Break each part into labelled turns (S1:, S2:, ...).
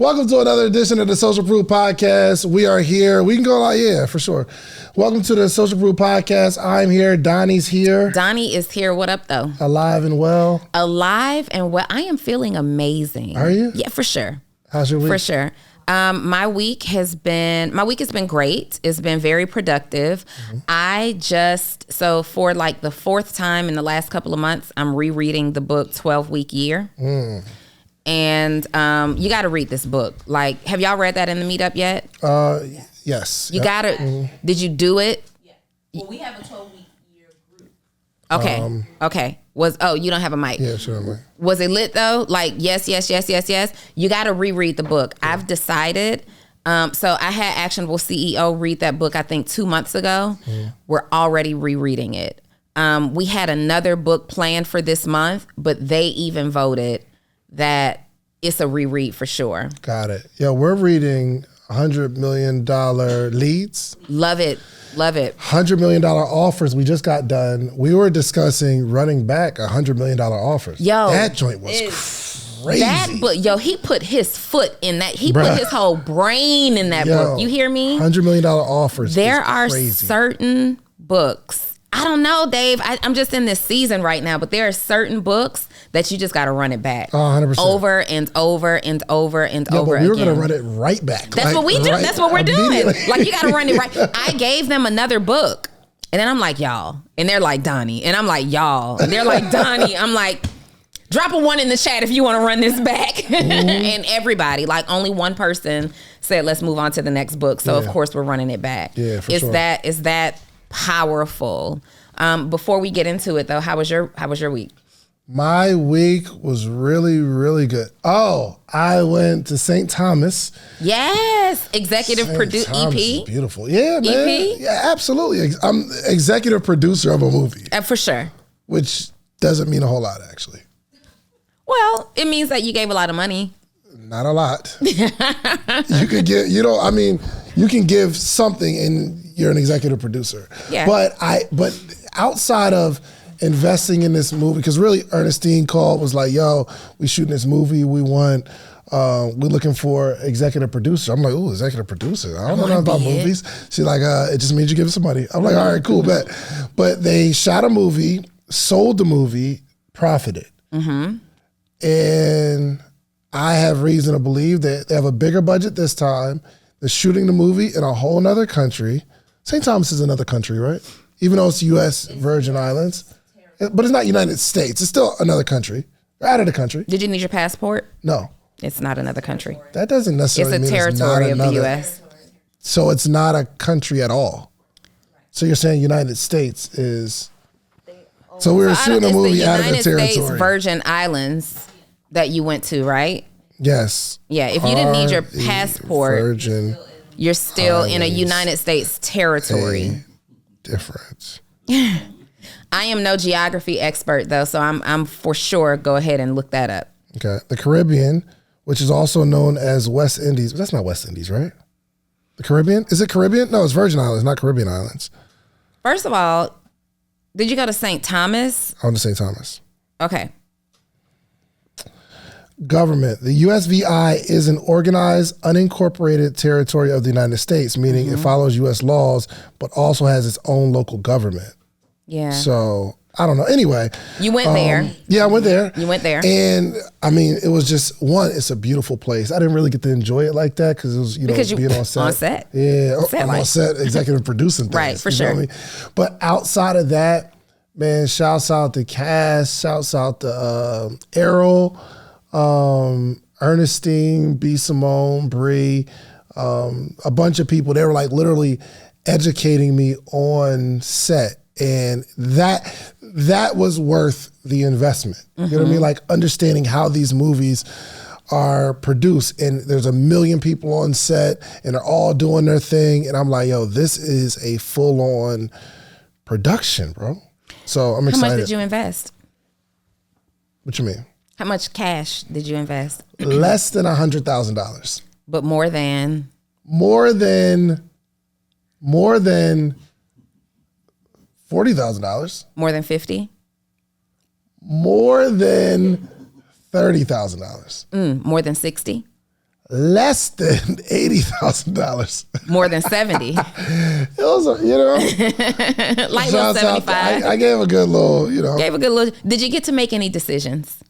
S1: Welcome to another edition of the Social Proof Podcast. We are here. We can go out, yeah, for sure. Welcome to the Social Proof Podcast. I'm here. Donnie's here.
S2: Donnie is here. What up, though?
S1: Alive and well.
S2: Alive and well. I am feeling amazing.
S1: Are you?
S2: Yeah, for sure.
S1: How's your week?
S2: For sure. My week has been great. It's been very productive. So for like the fourth time in the last couple of months, I'm rereading the book 12-Week Year. And you got to read this book. Like, have y'all read that in the Meetup yet?
S1: Yes.
S2: You got to. Did you do it?
S3: Yeah. Well, we have a 12-week year group.
S2: Okay. Okay. You don't have a mic.
S1: Yeah, sure.
S2: Was it lit though? Like, yes. You got to reread the book. Yeah. I've decided. So I had Actionable CEO read that book, I think 2 months ago. We're already rereading it. We had another book planned for this month, but they even voted that it's a reread for sure.
S1: Got it. Yeah, we're reading $100 million leads.
S2: Love it.
S1: $100 million offers. We just got done. We were discussing running back $100 million offers.
S2: Yo,
S1: that joint was crazy.
S2: That book, he put his foot in that. He put his whole brain in that book. You hear me?
S1: $100 million offers.
S2: There are certain books. I don't know, Dave. I'm just in this season right now, but there are certain books that you just got to run it back.
S1: 100%.
S2: Over and over and over and over again.
S1: We were going to run it right back.
S2: That's what we do. That's what we're doing. Like, you got to run it right. I gave them another book. And then I'm like, y'all. And they're like, Donnie. And I'm like, y'all. And they're like, Donnie. I'm like, drop a 1 in the chat if you want to run this back. And everybody, like only one person said, let's move on to the next book. So, of course, we're running it back.
S1: Yeah, for sure.
S2: Is that powerful? Before we get into it, though, how was your week?
S1: My week was really, really good. Oh, I went to St. Thomas.
S2: Yes, executive producer EP.
S1: Is beautiful, yeah, man.
S2: EP?
S1: Yeah, absolutely. I'm executive producer of a movie,
S2: For sure.
S1: Which doesn't mean a whole lot, actually.
S2: Well, it means that you gave a lot of money.
S1: Not a lot. You could get, you can give something and you're an executive producer.
S2: Yeah.
S1: But outside of investing in this movie, because really Ernestine called, was like, yo, we shooting this movie, we're looking for executive producer. I'm like, ooh, executive producer. I don't know nothing about movies. She's like, it just means you give us some money. I'm like, all right, cool, bet. But they shot a movie, sold the movie, profited. And I have reason to believe that they have a bigger budget this time. They're shooting the movie in a whole nother country. St. Thomas is another country, right? Even though it's U.S. Virgin Islands. But it's not United States. It's still another country. They're out of the country.
S2: Did you need your passport?
S1: No.
S2: It's not another country.
S1: That doesn't necessarily mean
S2: it's a territory of the U.S.
S1: So it's not a country at all. So you're saying United States is... So we were shooting a movie out of the territory.
S2: United States Virgin Islands that you went to, right?
S1: Yes.
S2: Yeah, if you didn't need your passport, you're still in a United States territory.
S1: Difference.
S2: I am no geography expert though, so I'm for sure go ahead and look that up.
S1: Okay. The Caribbean, which is also known as West Indies, but that's not West Indies, right? The Caribbean? Is it Caribbean? No, it's Virgin Islands, not Caribbean Islands.
S2: First of all, did you go to St. Thomas?
S1: I went to St. Thomas.
S2: Okay.
S1: Government. The USBi is an organized, unincorporated territory of the United States, meaning it follows U.S. laws, but also has its own local government.
S2: Yeah.
S1: So, I don't know. Anyway.
S2: You went there.
S1: Yeah, I went there.
S2: You went there.
S1: And, it was just, it's a beautiful place. I didn't really get to enjoy it like that because it was, being on set.
S2: On set.
S1: Yeah, on set, executive producing things.
S2: Right, for sure.
S1: But outside of that, man, shouts out to Cass, shouts out to Errol, Ernestine, B. Simone, Bree, a bunch of people. They were like literally educating me on set. And that was worth the investment. You know what I mean? Like understanding how these movies are produced, and there's 1 million people on set and they're all doing their thing. And I'm like, yo, this is a full on production, bro. So I'm excited.
S2: How much did you invest?
S1: What you mean?
S2: How much cash did you invest?
S1: Less than $100,000.
S2: But more than
S1: $40,000.
S2: More than 50?
S1: More than $30,000.
S2: More than 60?
S1: less than $80,000.
S2: More than 70.
S1: It was,
S2: Like little 75.
S1: I gave a good little,
S2: Gave a good little. Did you get to make any decisions?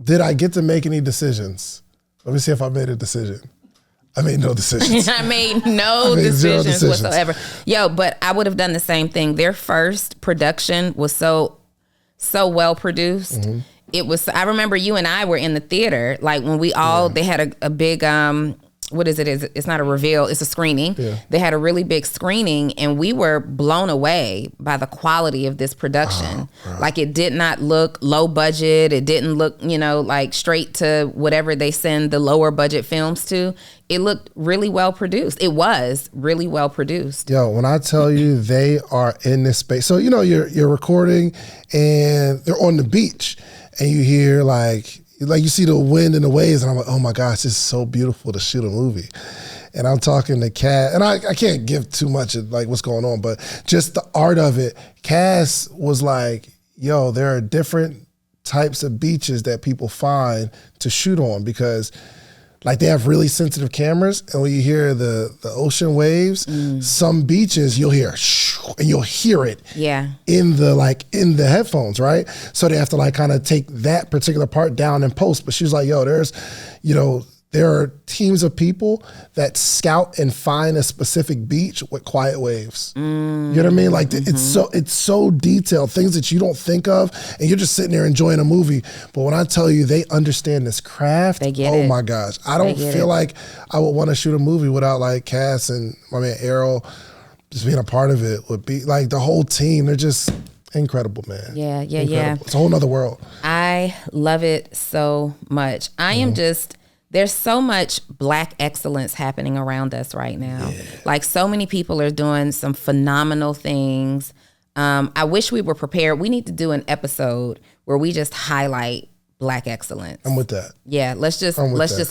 S1: Did I get to make any decisions? Let me see if I made a decision. I made no decisions.
S2: I made no decisions whatsoever. But I would have done the same thing. Their first production was so well produced. Mm-hmm. It was. I remember you and I were in the theater, like when we all. They had a big. What is it? It's not a reveal. It's a screening. Yeah. They had a really big screening, and we were blown away by the quality of this production. Like it did not look low budget. It didn't look, like straight to whatever they send the lower budget films to. It looked really well produced. It was really well produced.
S1: Yo, when I tell you they are in this space, so you're recording, and they're on the beach, and you hear like you see the wind and the waves, and I'm like, oh my gosh, this is so beautiful to shoot a movie. And I'm talking to Cass, and I can't give too much of like what's going on, but just the art of it. Cass was like, yo, there are different types of beaches that people find to shoot on because like they have really sensitive cameras, and when you hear the ocean waves, some beaches you'll hear and you'll hear it in the headphones, right? So they have to like kind of take that particular part down in post. But she's like, yo, there are teams of people that scout and find a specific beach with quiet waves. You know what I mean? Like it's so detailed, things that you don't think of, and you're just sitting there enjoying a movie. But when I tell you they understand this craft,
S2: they get it.
S1: My gosh. I don't feel like I would want to shoot a movie without like Cass and my man Errol just being a part of it. Would be like the whole team. They're just incredible, man.
S2: Yeah.
S1: It's a whole nother world.
S2: I love it so much. I am just... There's so much Black excellence happening around us right now. Yeah. Like so many people are doing some phenomenal things. I wish we were prepared. We need to do an episode where we just highlight Black excellence.
S1: I'm with that.
S2: Yeah, let's just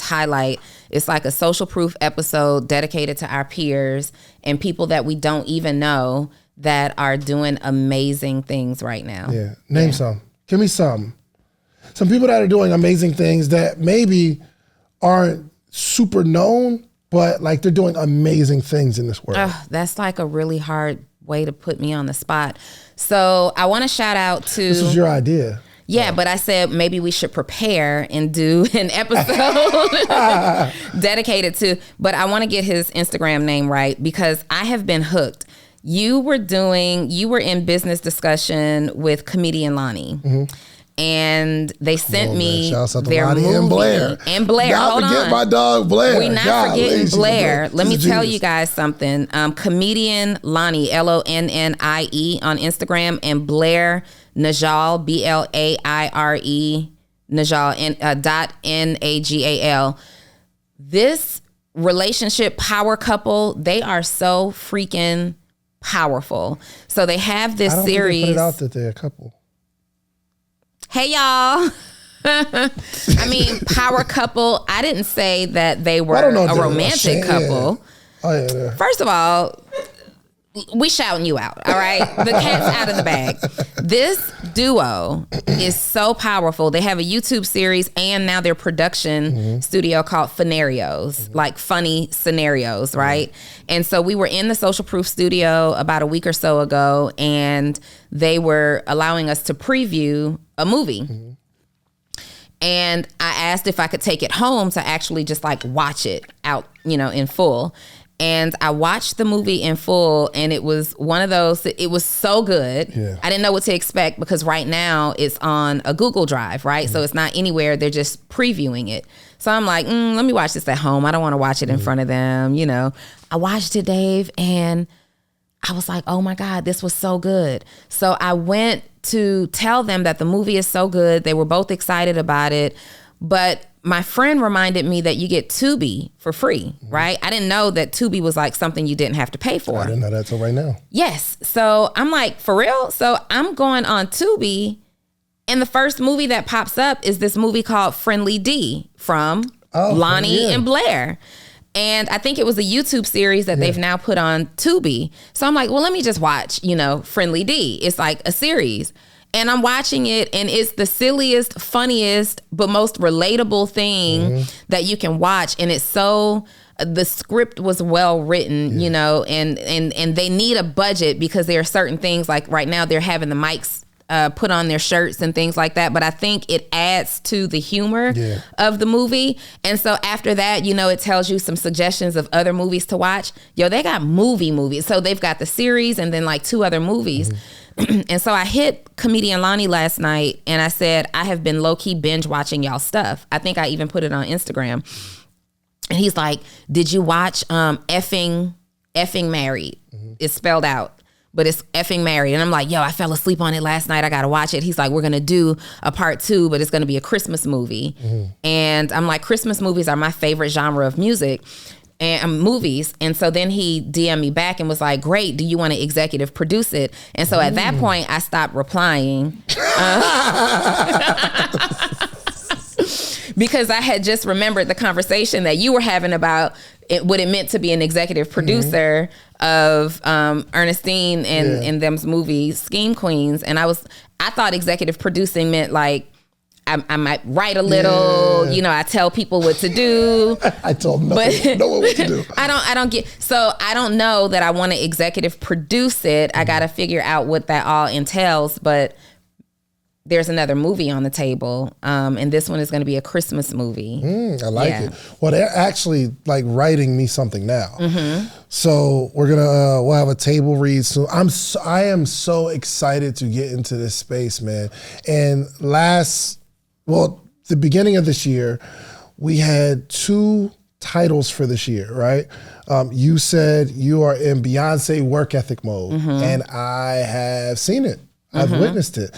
S2: highlight. It's like a social proof episode dedicated to our peers and people that we don't even know that are doing amazing things right now.
S1: Yeah, name some. Give me some. Some people that are doing amazing things that maybe aren't super known, but like they're doing amazing things in this world.
S2: That's like a really hard way to put me on the spot. So I want to shout out to...
S1: This was your idea.
S2: Yeah, but I said maybe we should prepare and do an episode dedicated to... But I want to get his Instagram name right because I have been hooked. You were in business discussion with comedian Lonnie. Mm-hmm. And they sent me their movie. And Blair.
S1: Not forget my dog Blair.
S2: We're not forgetting Blair. Let me tell you guys something. Comedian Lonnie, Lonnie on Instagram, and Blair Najal, Blaire Najal, .NAGAL. This relationship power couple, they are so freaking powerful. So they have this series.
S1: Think they put it out that they're a couple.
S2: Hey, y'all. I mean, power couple. I didn't say that they were a romantic couple.
S1: Yeah. Oh, yeah.
S2: First of all, we shouting you out, all right? The cat's out of the bag. This duo is so powerful. They have a YouTube series and now their production studio called Finarios, like funny scenarios, right? And so we were in the Social Proof studio about a week or so ago, and they were allowing us to preview a movie. And I asked if I could take it home to actually just like watch it out, in full. And I watched the movie in full, and it was one of those, it was so good. Yeah. I didn't know what to expect because right now it's on a Google Drive, right? So it's not anywhere. They're just previewing it. So I'm like, let me watch this at home. I don't want to watch it in front of them, I watched it, Dave, and I was like, oh my God, this was so good. So I went to tell them that the movie is so good. They were both excited about it. But my friend reminded me that you get Tubi for free, right? I didn't know that Tubi was like something you didn't have to pay for.
S1: I didn't know that till right now.
S2: Yes. So I'm like, for real? So I'm going on Tubi, and the first movie that pops up is this movie called Friendly D from Lonnie and Blair. And I think it was a YouTube series that they've now put on Tubi. So I'm like, well, let me just watch, Friendly D. It's like a series. And I'm watching it, and it's the silliest, funniest, but most relatable thing that you can watch. And it's so, the script was well written, you know, and they need a budget because there are certain things, like right now they're having the mics put on their shirts and things like that. But I think it adds to the humor of the movie. And so after that, you know, it tells you some suggestions of other movies to watch. Yo, they got movies. So they've got the series and then like 2 other movies. And so I hit comedian Lonnie last night and I said, I have been low-key binge watching y'all stuff. I think I even put it on Instagram. And he's like, did you watch effing Married? It's spelled out, but it's effing Married. And I'm like, yo, I fell asleep on it last night. I got to watch it. He's like, we're going to do a part 2, but it's going to be a Christmas movie. And I'm like, Christmas movies are my favorite genre of music. And movies. And so then he DM'd me back and was like, great, do you want to executive produce it? And so at that point I stopped replying because I had just remembered the conversation that you were having about what it meant to be an executive producer of Ernestine and them's movie Scheme Queens. And I thought executive producing meant like I might write a little, you know, I tell people what to do.
S1: I told no one what to do.
S2: I don't know that I want to executive produce it. I got to figure out what that all entails, but there's another movie on the table. And this one is going to be a Christmas movie.
S1: I like it. Well, they're actually like writing me something now. So we're going to, we'll have a table read soon. I am so excited to get into this space, man. And the beginning of this year, we had 2 titles for this year, right? You said you are in Beyonce work ethic mode, and I have seen it. I've witnessed it.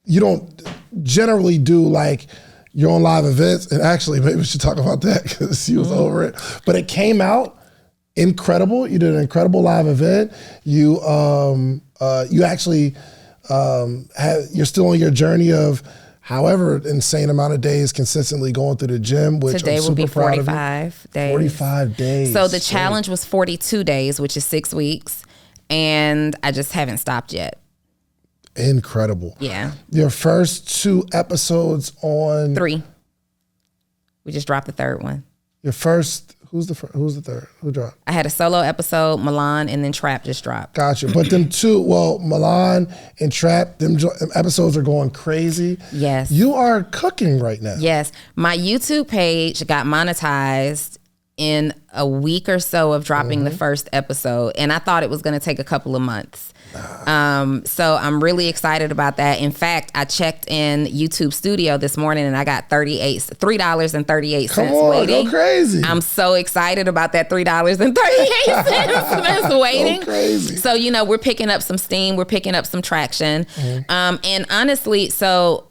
S1: You don't generally do like your own live events, and actually maybe we should talk about that because you was over it. But it came out incredible. You did an incredible live event. You actually you're still on your journey of however insane amount of days consistently going through the gym, which
S2: today will be 45 days.
S1: 45 days.
S2: So the challenge was 42 days, which is 6 weeks. And I just haven't stopped yet.
S1: Incredible.
S2: Yeah.
S1: Your first 2 episodes on
S2: 3. We just dropped the 3rd one.
S1: Your first, who's the third? Who dropped?
S2: I had a solo episode, Milan, and then Trap just dropped.
S1: Gotcha. But them 2, Milan and Trap, them episodes are going crazy.
S2: Yes.
S1: You are cooking right now.
S2: Yes. My YouTube page got monetized in a week or so of dropping the first episode. And I thought it was going to take a couple of months. So I'm really excited about that. In fact, I checked in YouTube Studio this morning and I got $3.38
S1: Come on,
S2: waiting.
S1: go crazy.
S2: I'm so excited about that $3.38 that's waiting.
S1: Go crazy.
S2: So, you know, we're picking up some steam. We're picking up some traction. And honestly, so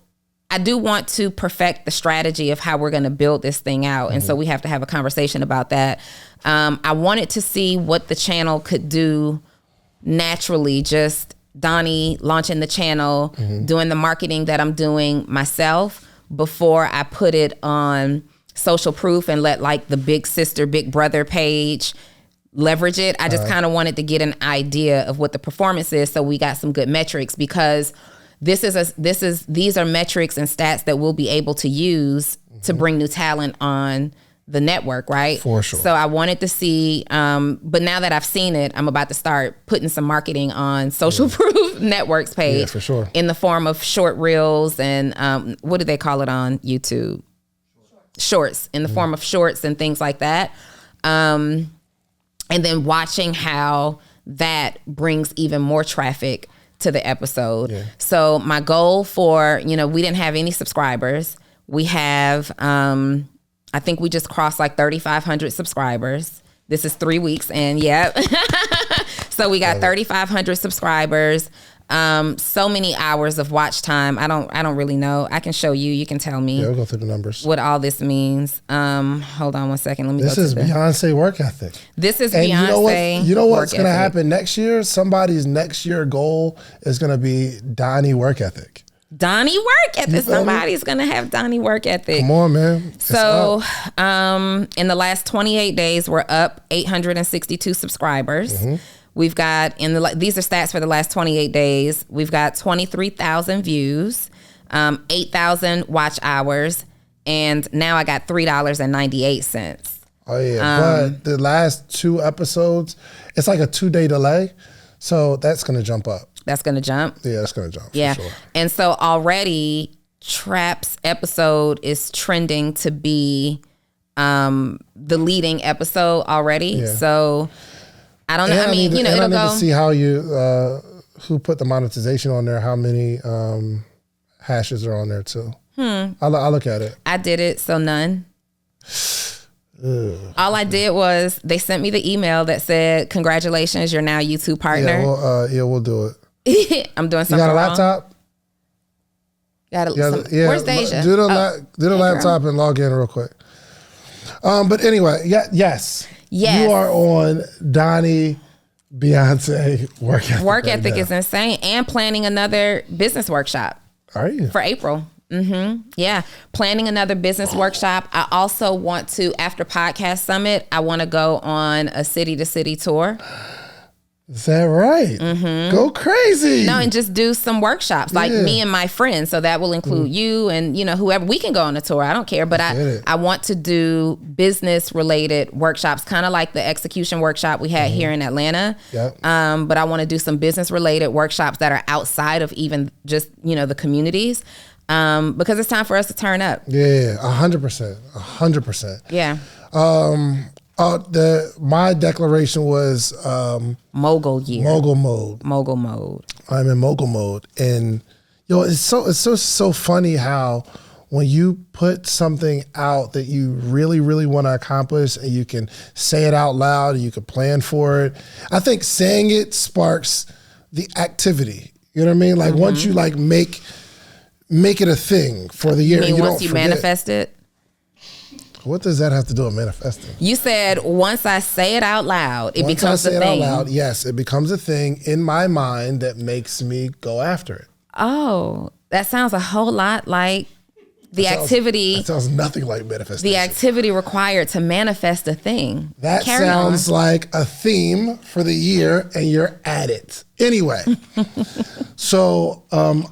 S2: I do want to perfect the strategy of how we're going to build this thing out. And so we have to have a conversation about that. I wanted to see what the channel could do naturally, just Donni launching the channel, doing the marketing that I'm doing myself before I put it on social proof and let like the big sister, big brother page leverage it. I just kind of wanted to get an idea of what the performance is, so we got some good metrics, because these are metrics and stats that we'll be able to use to bring new talent on the network, right?
S1: For sure.
S2: So I wanted to see, but now that I've seen it, I'm about to start putting some marketing on Social Proof Network's page.
S1: Yeah, for sure.
S2: In the form of short reels and what do they call it on YouTube? Shorts, in the form of shorts and things like that. And then watching how that brings even more traffic to the episode. Yeah. So my goal for, we didn't have any subscribers. We have, I think we just crossed like 3,500 subscribers. This is 3 weeks in, So we got 3,500 subscribers. So many hours of watch time. I don't really know. I can show you. You can tell me.
S1: Yeah, we'll go through the numbers.
S2: What all this means. Hold on one second. Let me
S1: This is Beyonce work ethic.
S2: This is
S1: and
S2: Beyonce.
S1: You know what's going to happen next year? Somebody's next year goal is going to be Donni work ethic.
S2: Donni work ethic. Somebody's going to have Donni work ethic.
S1: Come on, man.
S2: So in the last 28 days, we're up 862 subscribers. We've got these are stats for the last 28 days. We've got 23,000 views, 8,000 watch hours, and now I got $3.98.
S1: Oh yeah, but the last 2 episodes, it's like a 2-day delay, so that's gonna jump up.
S2: That's gonna jump.
S1: Yeah, that's gonna jump.
S2: Yeah,
S1: for sure.
S2: And so already Trap's episode is trending to be the leading episode already. Yeah. So I don't know. I mean, it'll go.
S1: I need to see how who put the monetization on there. How many hashes are on there too? I'll look at it.
S2: I did it, so none. All I did was they sent me the email that said, "Congratulations, you're now YouTube partner."
S1: Yeah, we'll do it.
S2: I'm doing something.
S1: You got a
S2: wrong.
S1: laptop?
S2: Where's Deja?
S1: Do the laptop and log in real quick. But anyway, yes. You are on Donni, Beyonce work ethic.
S2: Work ethic is insane, and planning another business workshop.
S1: Are you?
S2: For April. Yeah. Planning another business workshop. I also want to, after Podcast Summit, I want to go on a city-to-city tour.
S1: Is that right? Go crazy.
S2: No, and just do some workshops, like me and my friends. So that will include you and, whoever. We can go on a tour. I don't care. But I want to do business-related workshops, kind of like the execution workshop we had here in Atlanta.
S1: Yep.
S2: But I want to do some business-related workshops that are outside of even just, the communities. Because it's time for us to turn up.
S1: Yeah, 100%. 100%.
S2: Yeah.
S1: My declaration was
S2: mogul year.
S1: Mogul mode.
S2: Mogul mode.
S1: I'm in mogul mode, and it's so funny how when you put something out that you really, really want to accomplish, and you can say it out loud, and you can plan for it. I think saying it sparks the activity. You know what I mean? Like once you make it a thing for the year.
S2: You mean once you manifest it?
S1: What does that have to do with manifesting?
S2: You said once I say it out loud, it becomes a thing. Once I say it out loud,
S1: yes, it becomes a thing in my mind that makes me go after it.
S2: Oh, that sounds a whole lot like the activity.
S1: That sounds nothing like manifestation.
S2: The activity required to manifest a thing.
S1: That sounds like a theme for the year, and you're at it. Anyway, so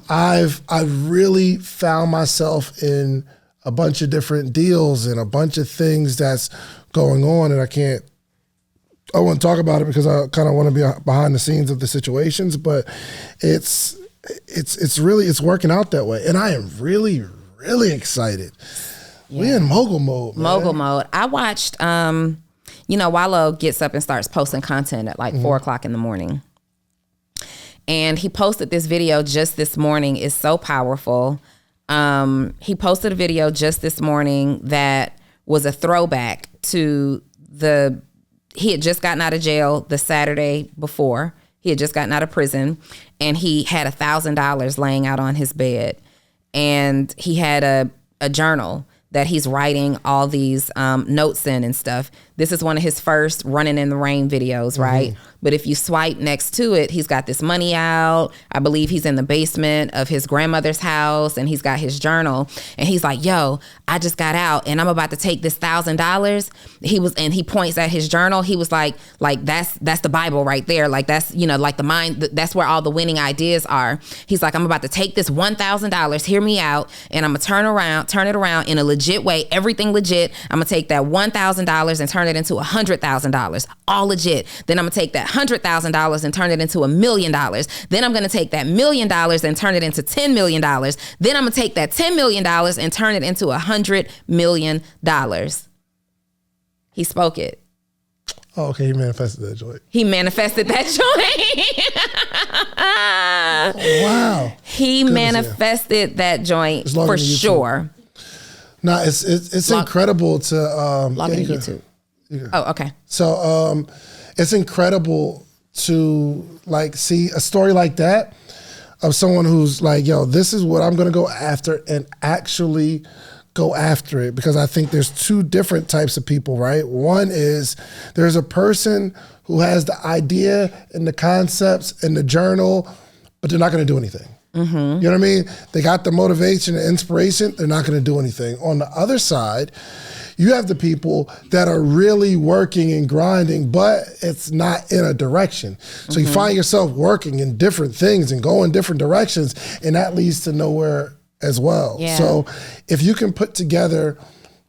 S1: I've really found myself in a bunch of different deals and a bunch of things that's going on, and I want to talk about it because I kind of want to be behind the scenes of the situations, but it's working out that way, and I am really, really excited. Yeah. We're in mogul mode, man.
S2: Mogul mode. I watched, Wallow gets up and starts posting content at like 4 o'clock in the morning. And he posted this video just this morning. It's so powerful. He posted a video just this morning that was a throwback to he had just gotten out of jail the Saturday before. He had just gotten out of prison, and he had $1,000 laying out on his bed. And he had a journal that he's writing all these notes in and stuff. This is one of his first running in the rain videos, right? But if you swipe next to it, he's got this money out. I believe he's in the basement of his grandmother's house, and he's got his journal. And he's like, yo, I just got out and I'm about to take this $1,000. He points at his journal. He was like that's the Bible right there. Like that's, like the mind, that's where all the winning ideas are. He's like, I'm about to take this $1,000, hear me out, and I'm gonna turn it around in a legit way, everything legit. I'm gonna take that $1,000 and turn it into $100,000, all legit. Then I'm gonna take that $100,000 and turn it into $1 million. Then I'm gonna take that $1 million and turn it into $10 million. Then I'm gonna take that $10 million and turn it into $100 million. He spoke it.
S1: Oh, okay. He manifested that joint. Wow.
S2: He manifested that joint for sure.
S1: No, it's incredible to
S2: log into YouTube. Oh, okay.
S1: So it's incredible to see a story like that of someone who's like, yo, this is what I'm gonna go after, and actually go after it. Because I think there's 2 different types of people, right? One is there's a person who has the idea and the concepts and the journal, but they're not gonna do anything. You know what I mean? They got the motivation and inspiration, they're not gonna do anything. On the other side, You have the people that are really working and grinding, but it's not in a direction. So you find yourself working in different things and going different directions, and that leads to nowhere as well.
S2: Yeah.
S1: So if you can put together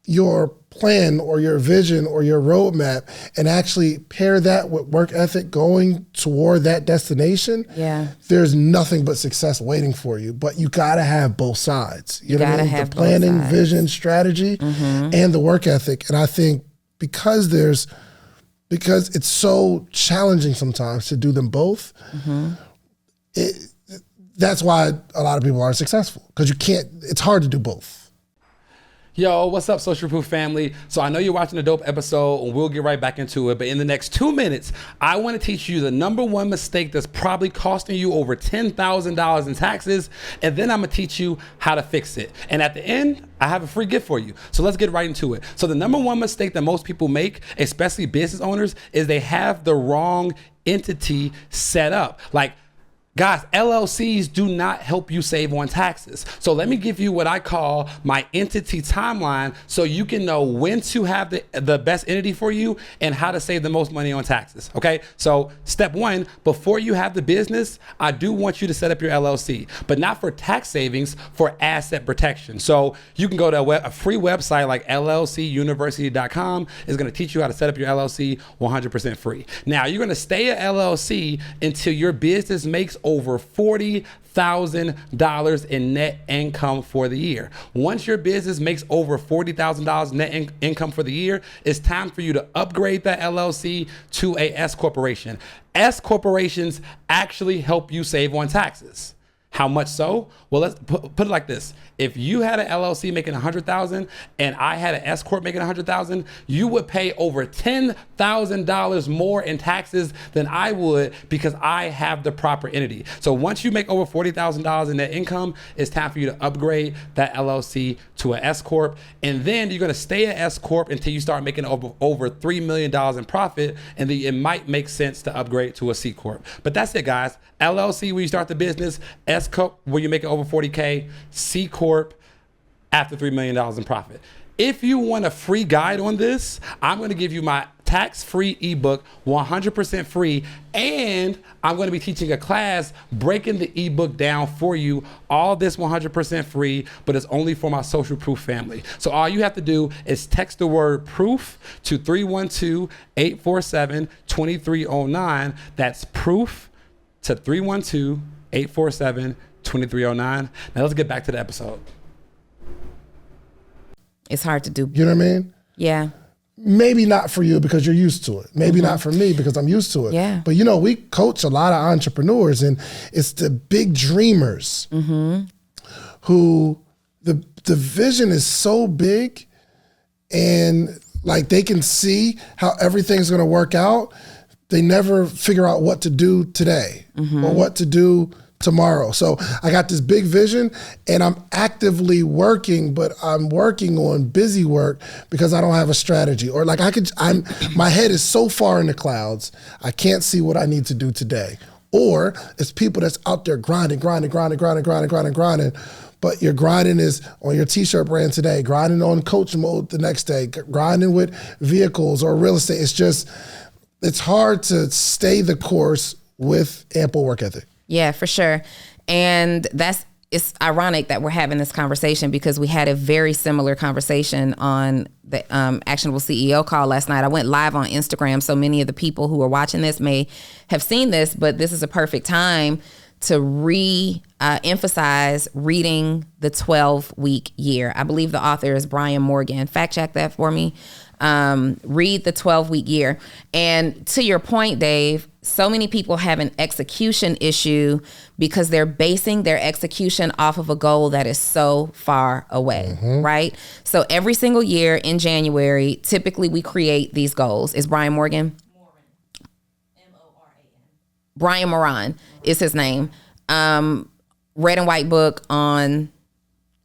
S1: your plan or your vision or your roadmap and actually pair that with work ethic going toward that destination, there's nothing but success waiting for you. But you gotta have both sides. You know what I mean? The planning, vision, strategy, and the work ethic. And I think because it's so challenging sometimes to do them both, that's why a lot of people aren't successful, because it's hard to do both.
S4: Yo, what's up, Social Proof family? So I know you're watching a dope episode, and we'll get right back into it. But in the next 2 minutes, I want to teach you the number one mistake that's probably costing you over $10,000 in taxes. And then I'm going to teach you how to fix it. And at the end, I have a free gift for you. So let's get right into it. So the number one mistake that most people make, especially business owners, is they have the wrong entity set up. Like, guys, LLCs do not help you save on taxes. So let me give you what I call my entity timeline, so you can know when to have the best entity for you and how to save the most money on taxes, okay? So step one, before you have the business, I do want you to set up your LLC, but not for tax savings, for asset protection. So you can go to a free website like llcuniversity.com. It's gonna teach you how to set up your LLC 100% free. Now, you're gonna stay at LLC until your business makes over $40,000 in net income for the year. Once your business makes over $40,000 net income for the year, it's time for you to upgrade that LLC to a S corporation. S corporations actually help you save on taxes. How much so? Well, let's put it like this. If you had an LLC making $100,000 and I had an S corp making $100,000, you would pay over $10,000 more in taxes than I would, because I have the proper entity. So once you make over $40,000 in net income, it's time for you to upgrade that LLC to an S corp, and then you're going to stay at S corp until you start making over $3 million in profit, and then it might make sense to upgrade to a C corp. But that's it, guys. LLC where you start the business, S corp where you make it over 40K, C corp after $3 million in profit. If you want a free guide on this, I'm going to give you my tax-free ebook, 100% free, and I'm going to be teaching a class breaking the ebook down for you. All this 100% free, but it's only for my Social Proof family. So all you have to do is text the word proof to 312-847-2309. That's proof to 312-847-2309. Now let's get back to the episode.
S2: It's hard to do.
S1: You know what I mean?
S2: Yeah.
S1: Maybe not for you because you're used to it. Maybe not for me because I'm used to it.
S2: Yeah.
S1: But we coach a lot of entrepreneurs, and it's the big dreamers who the vision is so big, and like they can see how everything's going to work out. They never figure out what to do today or what to do tomorrow. So I got this big vision, and I'm actively working, but I'm working on busy work because I don't have a strategy, or like my head is so far in the clouds, I can't see what I need to do today. Or it's people that's out there grinding, but your grinding is on your t-shirt brand today, grinding on coach mode the next day, grinding with vehicles or real estate. It's hard to stay the course with ample work ethic.
S2: Yeah, for sure. And it's ironic that we're having this conversation, because we had a very similar conversation on the Actionable CEO call last night. I went live on Instagram, so many of the people who are watching this may have seen this, but this is a perfect time to emphasize reading the 12-week year. I believe the author is Brian Morgan. Fact check that for me. Read the 12-week year. And to your point, Dave, so many people have an execution issue because they're basing their execution off of a goal that is so far away, right? So every single year in January, typically we create these goals. Is Brian Morgan? M-O-R-A-N. Brian Moran is his name. Red and white book on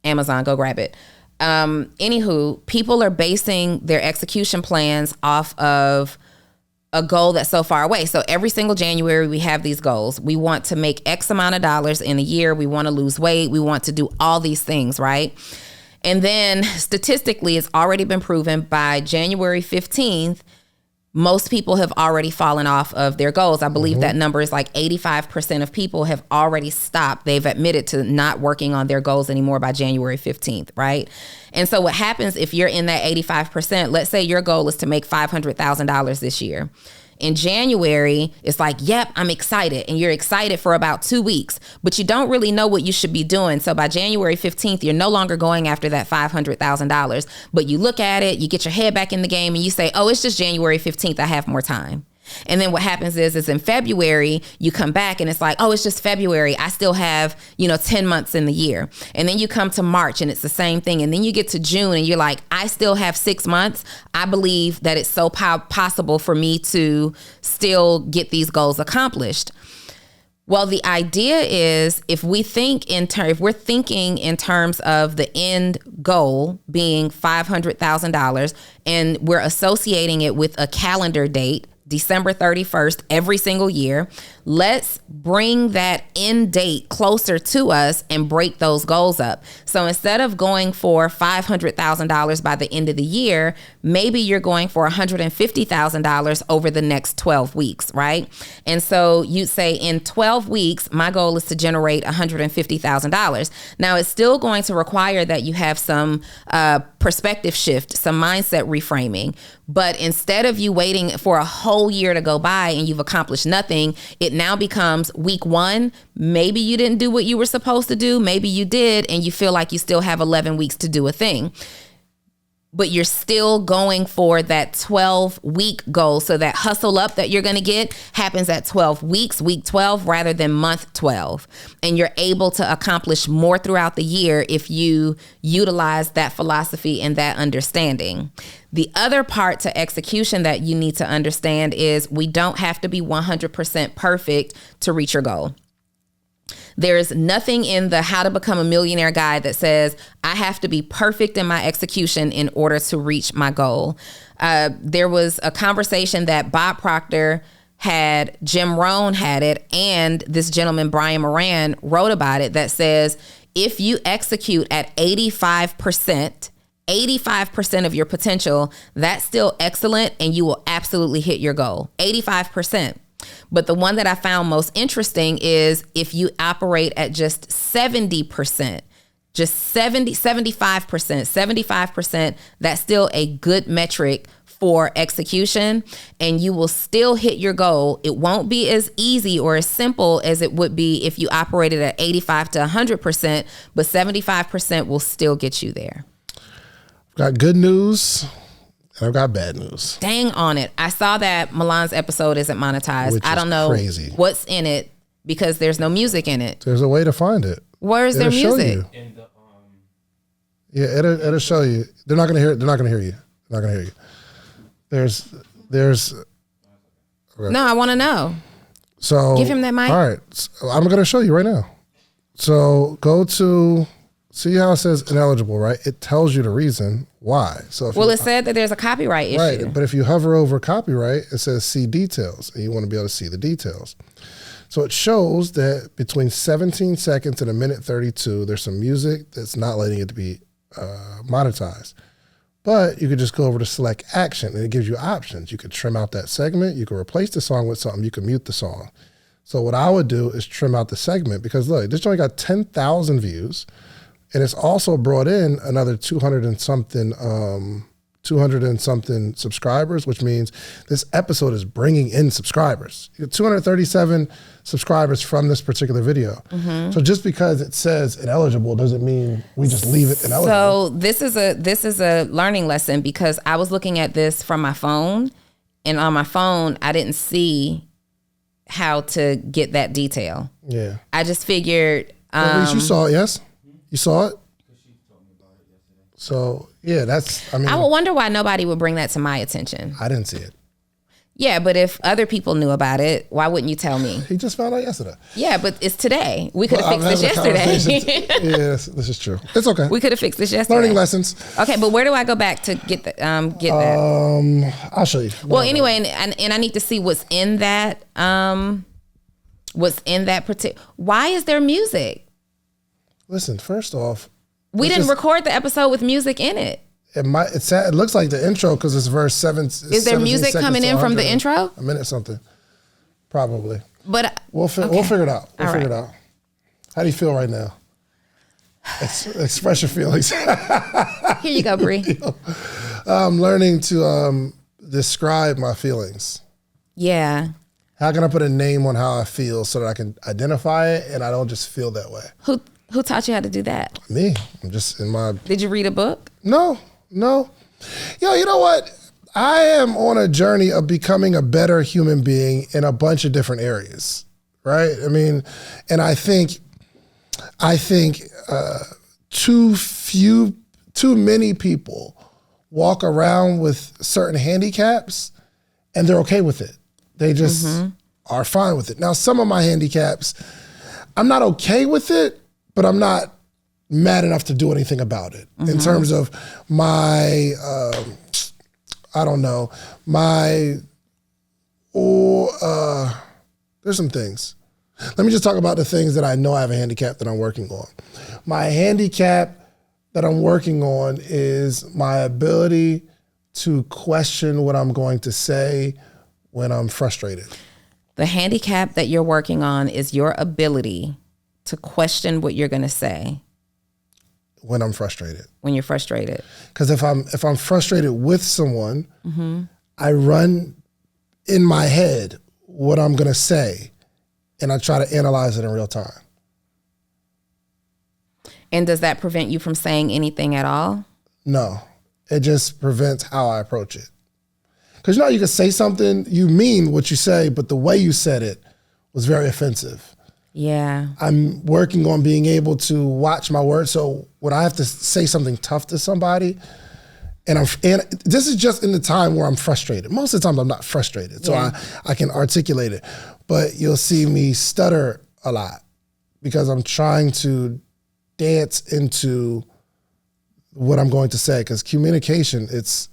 S2: Amazon. Go grab it. Anywho, people are basing their execution plans off of a goal that's so far away. So every single January, we have these goals. We want to make X amount of dollars in a year. We want to lose weight. We want to do all these things, right? And then statistically, it's already been proven by January 15th, most people have already fallen off of their goals. I believe that number is like 85% of people have already stopped. They've admitted to not working on their goals anymore by January 15th, right? And so what happens if you're in that 85%, let's say your goal is to make $500,000 this year. In January, it's like, yep, I'm excited. And you're excited for about 2 weeks, but you don't really know what you should be doing. So by January 15th, you're no longer going after that $500,000, but you look at it, you get your head back in the game and you say, oh, it's just January 15th. I have more time. And then what happens is in February, you come back and it's like, oh, it's just February. I still have, 10 months in the year. And then you come to March and it's the same thing. And then you get to June and you're like, I still have 6 months. I believe that it's so possible for me to still get these goals accomplished. Well, the idea is if we're thinking in terms of the end goal being $500,000 and we're associating it with a calendar date, December 31st, every single year, let's bring that end date closer to us and break those goals up. So instead of going for $500,000 by the end of the year, maybe you're going for $150,000 over the next 12 weeks, right? And so you'd say in 12 weeks, my goal is to generate $150,000. Now it's still going to require that you have some perspective shift, some mindset reframing. But instead of you waiting for a whole year to go by and you've accomplished nothing, it now becomes week 1. Maybe you didn't do what you were supposed to do. Maybe you did, and you feel like you still have 11 weeks to do a thing. But you're still going for that 12-week goal. So that hustle up that you're going to get happens at 12 weeks, week 12, rather than month 12. And you're able to accomplish more throughout the year if you utilize that philosophy and that understanding. The other part to execution that you need to understand is we don't have to be 100% perfect to reach your goal. There's nothing in the How to Become a Millionaire guide that says I have to be perfect in my execution in order to reach my goal. There was a conversation that Bob Proctor had, Jim Rohn had it, and this gentleman, Brian Moran, wrote about it that says if you execute at 85% of your potential, that's still excellent and you will absolutely hit your goal. 85%. But the one that I found most interesting is if you operate at just 70%, just 75%, that's still a good metric for execution, and you will still hit your goal. It won't be as easy or as simple as it would be if you operated at 85 to 100%, but 75% will still get you there.
S1: I've got good news. And I've got bad news.
S2: Dang on it. I saw that Milan's episode isn't monetized. I don't know what's in it because there's no music in it.
S1: There's a way to find it.
S2: Where is their music?
S1: Yeah, it'll show you. They're not gonna hear it. They're not gonna hear you. They're not gonna hear you. There's okay.
S2: No, I want to know.
S1: So
S2: give him that mic.
S1: All right. So I'm gonna show you right now. So go to see how it says ineligible, right? It tells you the reason why. So if
S2: it said that there's a copyright issue.
S1: Right, but if you hover over copyright, it says see details, and you want to be able to see the details. So it shows that between 17 seconds and 1:32, there's some music that's not letting it to be monetized. But you could just go over to select action, and it gives you options. You could trim out that segment. You could replace the song with something. You could mute the song. So what I would do is trim out the segment because look, this only got 10,000 views. And it's also brought in another 200 and something subscribers, which means this episode is bringing in subscribers. You have 237 subscribers from this particular video. Mm-hmm. So just because it says ineligible doesn't mean we just leave it ineligible.
S2: So this is a learning lesson because I was looking at this from my phone, and on my phone I didn't see how to get that detail.
S1: Yeah.
S2: I just figured.
S1: At least you saw it, yes? You saw it? So, yeah, I
S2: would wonder why nobody would bring that to my attention.
S1: I didn't see it.
S2: Yeah, but if other people knew about it, why wouldn't you tell me?
S1: He just found out yesterday.
S2: Yeah, but it's today. We could have fixed this yesterday.
S1: Yes, this is true. It's okay.
S2: We could have fixed this yesterday.
S1: Learning lessons.
S2: Okay, but where do I go back to get that?
S1: I'll show you.
S2: Well, anyway, and I need to see what's in that. What's in that particular? Why is there music?
S1: Listen, first off,
S2: We didn't record the episode with music in it.
S1: It looks like the intro because it's verse 7.
S2: Is there music coming in from the intro?
S1: A minute something. Probably.
S2: But
S1: we'll figure it out. We'll figure it out. How do you feel right now? Express your feelings.
S2: Here you go, Bree.
S1: I'm learning to describe my feelings.
S2: Yeah.
S1: How can I put a name on how I feel so that I can identify it and I don't just feel that way?
S2: Who taught you how to do that?
S1: Me. I'm just in my...
S2: Did you read a book?
S1: No. Yo, you know what? I am on a journey of becoming a better human being in a bunch of different areas, right? I mean, and I think too many people walk around with certain handicaps and they're okay with it. They just are fine with it. Now, some of my handicaps, I'm not okay with it, but I'm not mad enough to do anything about it. In terms of my, there's some things. Let me just talk about the things that I know I have a handicap that I'm working on. My handicap that I'm working on is my ability to question what I'm going to say when I'm frustrated.
S2: The handicap that you're working on is your ability to question what you're going to say
S1: when I'm frustrated.
S2: When you're frustrated.
S1: Because if I'm frustrated with someone, I run in my head what I'm going to say, and I try to analyze it in real time.
S2: And does that prevent you from saying anything at all?
S1: No, it just prevents how I approach it. Because you can say something, you mean what you say, but the way you said it was very offensive.
S2: Yeah.
S1: I'm working on being able to watch my words. So when I have to say something tough to somebody, and this is just in the time where I'm frustrated. Most of the time I'm not frustrated, so I can articulate it. But you'll see me stutter a lot because I'm trying to dance into what I'm going to say. Because communication, it's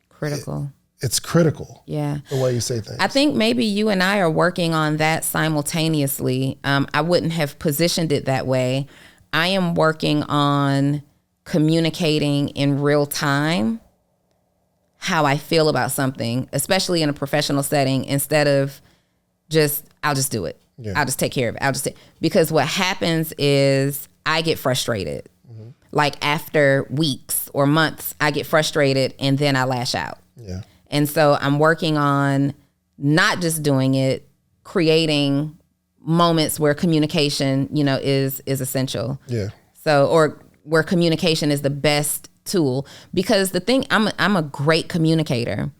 S2: critical.
S1: It's critical.
S2: Yeah.
S1: The way you say things.
S2: I think maybe you and I are working on that simultaneously. I wouldn't have positioned it that way. I am working on communicating in real time how I feel about something, especially in a professional setting, instead of I'll just do it. Yeah. I'll just take care of it. Because what happens is I get frustrated. Like after weeks or months, I get frustrated and then I lash out.
S1: Yeah.
S2: And so I'm working on not just doing it, creating moments where communication, is essential.
S1: Yeah.
S2: So, or where communication is the best tool, because the thing, I'm a great communicator.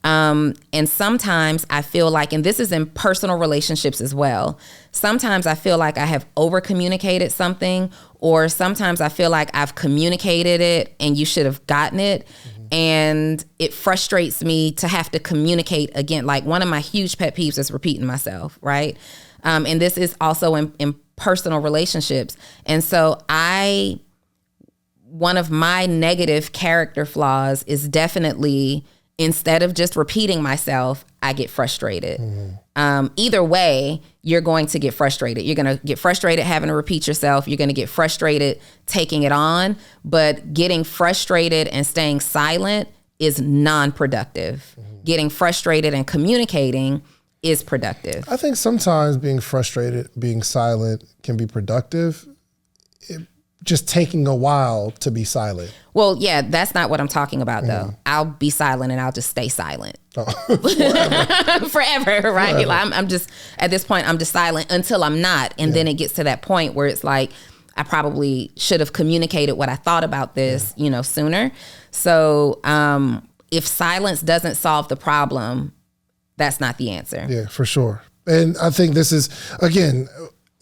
S2: And sometimes I feel like, and this is in personal relationships as well, sometimes I feel like I have over communicated something, or sometimes I feel like I've communicated it and you should have gotten it. And it frustrates me to have to communicate again. Like one of my huge pet peeves is repeating myself, right? And this is also in personal relationships. And so one of my negative character flaws is definitely, instead of just repeating myself, I get frustrated. Either way, you're going to get frustrated. You're going to get frustrated having to repeat yourself. You're going to get frustrated taking it on. But getting frustrated and staying silent is non-productive. Getting frustrated and communicating is productive.
S1: I think sometimes being frustrated, being silent can be productive. Just taking a while to be silent.
S2: Well, yeah, that's not what I'm talking about, though. I'll be silent and I'll just stay silent. Forever, right? Forever. Like, I'm just, at this point, I'm just silent until I'm not. And then it gets to that point where it's like, I probably should have communicated what I thought about this, sooner. So if silence doesn't solve the problem, that's not the answer.
S1: Yeah, for sure. And I think this is, again,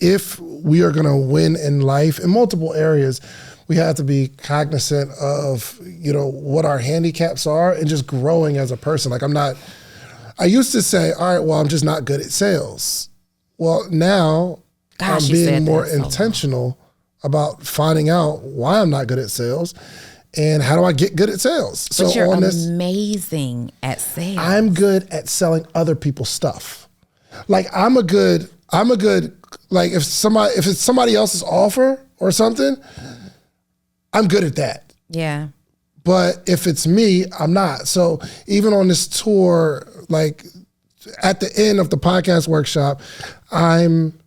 S1: if we are going to win in life in multiple areas, we have to be cognizant of, what our handicaps are and just growing as a person. Like I used to say, all right, well, I'm just not good at sales. Well, now I'm being more intentional about finding out why I'm not good at sales and how do I get good at sales.
S2: But you're amazing at sales.
S1: I'm good at selling other people's stuff. Like I'm a good, like if it's somebody else's offer or something, I'm good at that.
S2: Yeah.
S1: But if it's me, I'm not. So even on this tour, like at the end of the podcast workshop, I'm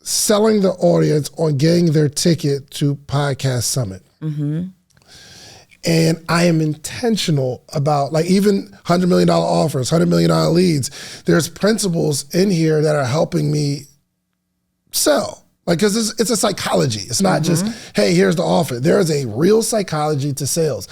S1: selling the audience on getting their ticket to Podcast Summit. And I am intentional about, like, even $100 million offers, $100 million leads. There's principles in here that are helping me sell. Like, because it's a psychology. It's not just, hey, here's the offer. There is a real psychology to sales.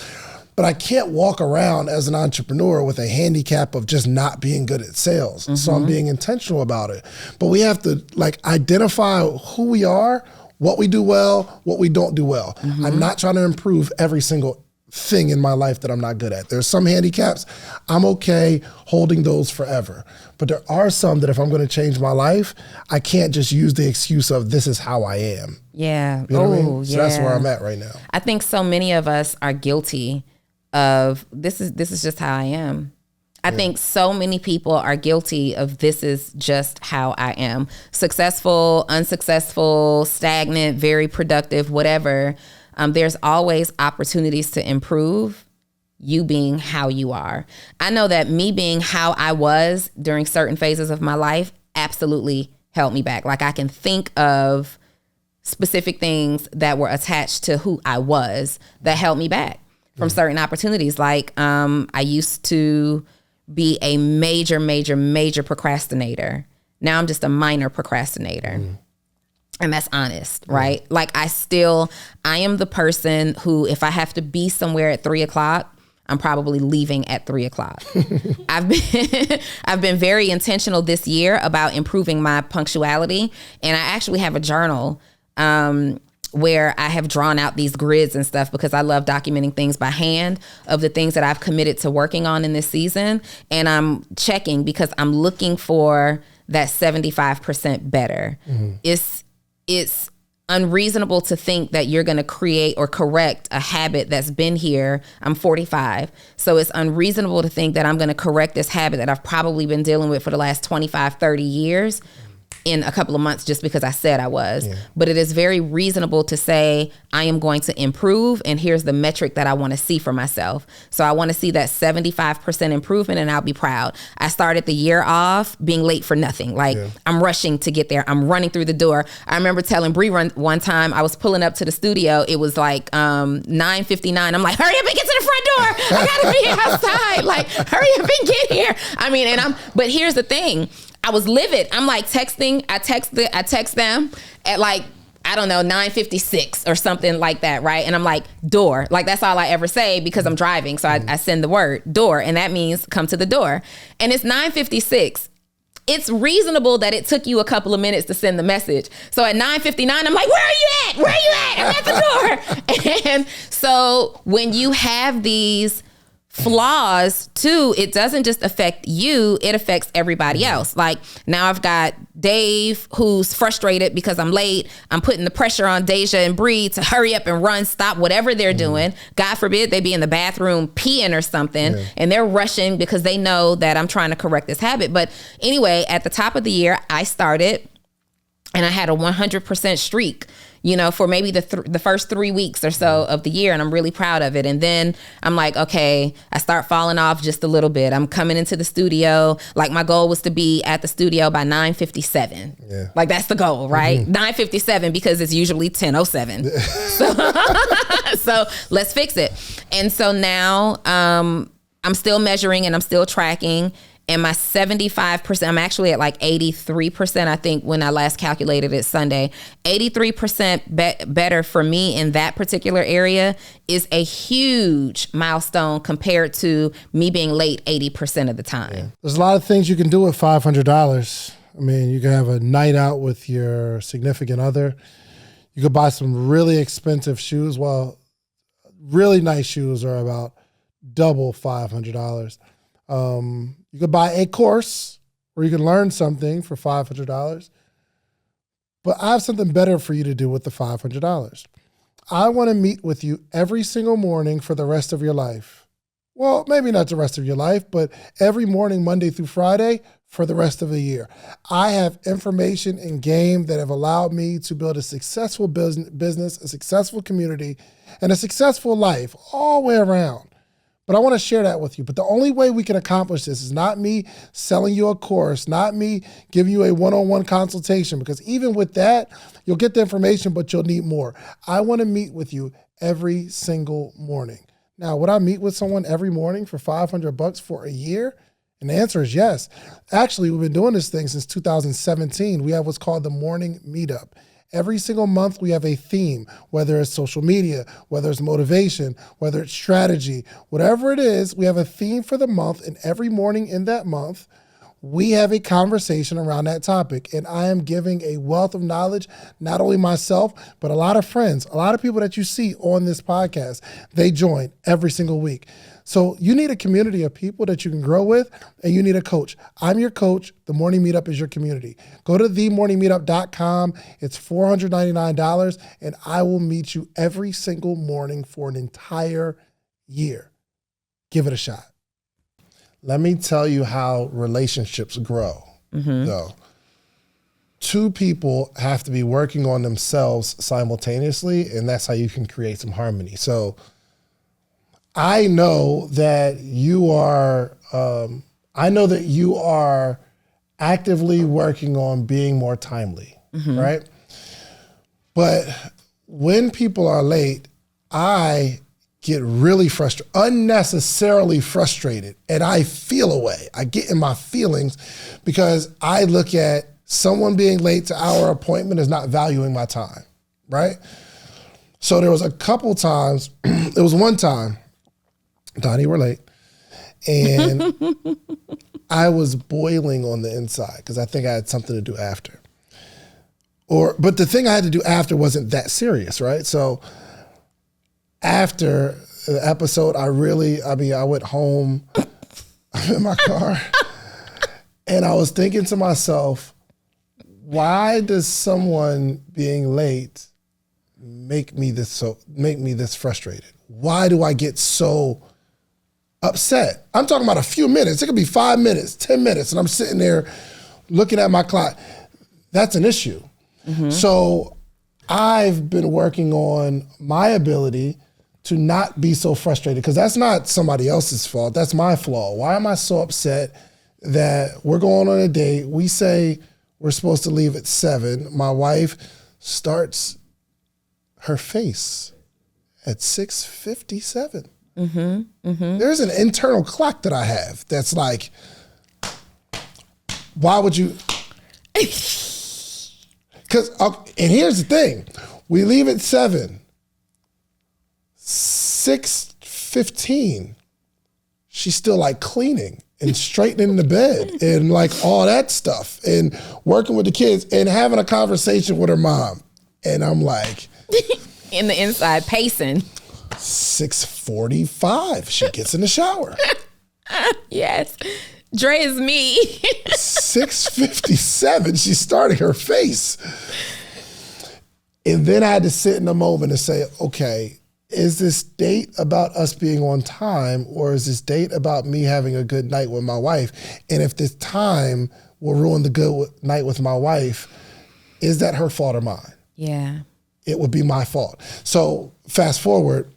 S1: But I can't walk around as an entrepreneur with a handicap of just not being good at sales. So I'm being intentional about it. But we have to, like, identify who we are, what we do well, what we don't do well. I'm not trying to improve every single thing in my life that I'm not good at. There's some handicaps, I'm okay holding those forever. But there are some that if I'm going to change my life, I can't just use the excuse of this is how I am.
S2: Yeah.
S1: You know what I mean? So that's where I'm at right now.
S2: I think so many of us are guilty of this is just how I am. I think so many people are guilty of this is just how I am. Successful, unsuccessful, stagnant, very productive, whatever. There's always opportunities to improve, you being how you are. I know that me being how I was during certain phases of my life absolutely held me back. Like, I can think of specific things that were attached to who I was that held me back from certain opportunities. Like, I used to be a major procrastinator. Now I'm just a minor procrastinator. And that's honest, right? Like, I am the person who, if I have to be somewhere at 3:00, I'm probably leaving at 3:00. I've been very intentional this year about improving my punctuality. And I actually have a journal where I have drawn out these grids and stuff because I love documenting things by hand of the things that I've committed to working on in this season. And I'm checking because I'm looking for that 75% better. It's unreasonable to think that you're going to create or correct a habit that's been here. I'm 45. So it's unreasonable to think that I'm going to correct this habit that I've probably been dealing with for the last 25, 30 years in a couple of months just because I said I was. But it is very reasonable to say I am going to improve, and here's the metric that I want to see for myself. So I want to see that 75% improvement, and I'll be proud. I started the year off being late for nothing. Like, I'm rushing to get there. I'm running through the door. I remember telling Bree one time, I was pulling up to the studio. It was like 9:59. I'm like, hurry up and get to the front door. I gotta be outside. Like, hurry up and get here. I mean, but here's the thing. I was livid. I'm like texting. I text them at like, I don't know, 9:56 or something like that, right? And I'm like, door. Like, that's all I ever say because I'm driving. So I send the word door, and that means come to the door. And it's 9:56. It's reasonable that it took you a couple of minutes to send the message. So at 9:59, I'm like, where are you at? Where are you at? I'm at the door. And so when you have these flaws too, it doesn't just affect you, it affects everybody else. Like, now I've got Dave who's frustrated because I'm late. I'm putting the pressure on Deja and Bree to hurry up and run, stop whatever they're doing. God forbid they be in the bathroom peeing or something, and they're rushing because they know that I'm trying to correct this habit. But anyway, at the top of the year, I started and I had a 100% streak, you know, for maybe the first 3 weeks or so of the year. And I'm really proud of it. And then I'm like, okay, I start falling off just a little bit. I'm coming into the studio. Like, my goal was to be at the studio by 9:57. Like, that's the goal, right? 9:57 because it's usually 10:07. So let's fix it. And so now I'm still measuring and I'm still tracking. And my 75%, I'm actually at like 83%, I think, when I last calculated it Sunday. 83% better for me in that particular area is a huge milestone compared to me being late 80% of the time.
S1: There's a lot of things you can do with $500. I mean, you can have a night out with your significant other. You could buy some really expensive shoes. Well, really nice shoes are about double $500. You could buy a course where you can learn something for $500. But I have something better for you to do with the $500. I want to meet with you every single morning for the rest of your life. Well, maybe not the rest of your life, but every morning, Monday through Friday, for the rest of the year. I have information and game that have allowed me to build a successful business, a successful community, and a successful life all the way around. But I want to share that with you. But the only way we can accomplish this is not me selling you a course, not me giving you a one-on-one consultation, because even with that, you'll get the information, but you'll need more. I want to meet with you every single morning. Now, would I meet with someone every morning for $500 for a year? And the answer is yes. Actually, we've been doing this thing since 2017. We have what's called the Morning Meetup. Every single month, we have a theme, whether it's social media, whether it's motivation, whether it's strategy, whatever it is, we have a theme for the month. And every morning in that month, we have a conversation around that topic. And I am giving a wealth of knowledge, not only myself, but a lot of friends, a lot of people that you see on this podcast, they join every single week. So you need a community of people that you can grow with, and you need a coach. I'm your coach. The Morning Meetup is your community. Go to themorningmeetup.com. It's $499, and I will meet you every single morning for an entire year. Give it a shot. Let me tell you how relationships grow, though. Two people have to be working on themselves simultaneously, and that's how you can create some harmony. So I know that you are actively working on being more timely, right? But when people are late, I get really frustrated, unnecessarily frustrated, and I feel away. I get in my feelings because I look at someone being late to our appointment as not valuing my time, right? So there was a couple times, there was one time, Donni, we're late, and I was boiling on the inside because I think I had something to do after. But the thing I had to do after wasn't that serious, right? So after the episode, I went home, I'm in my car, and I was thinking to myself, why does someone being late make me this frustrated? Why do I get so upset? I'm talking about a few minutes. It could be 5 minutes, 10 minutes, and I'm sitting there looking at my clock. That's an issue. So I've been working on my ability to not be so frustrated, because that's not somebody else's fault. That's my flaw. Why am I so upset that we're going on a date? We say we're supposed to leave at 7. My wife starts her face at 6:57. There's an internal clock that I have that's like, why would you? Because, and here's the thing, we leave at 7. 6:15, she's still like cleaning and straightening the bed and like all that stuff and working with the kids and having a conversation with her mom. And I'm like,
S2: in the inside, pacing.
S1: 6:45, she gets in the shower.
S2: Yes. Dre is me.
S1: 6:57, she's starting her face. And then I had to sit in a moment and say, okay, is this date about us being on time, or is this date about me having a good night with my wife? And if this time will ruin the good night with my wife, is that her fault or mine?
S2: Yeah.
S1: It would be my fault. So fast forward,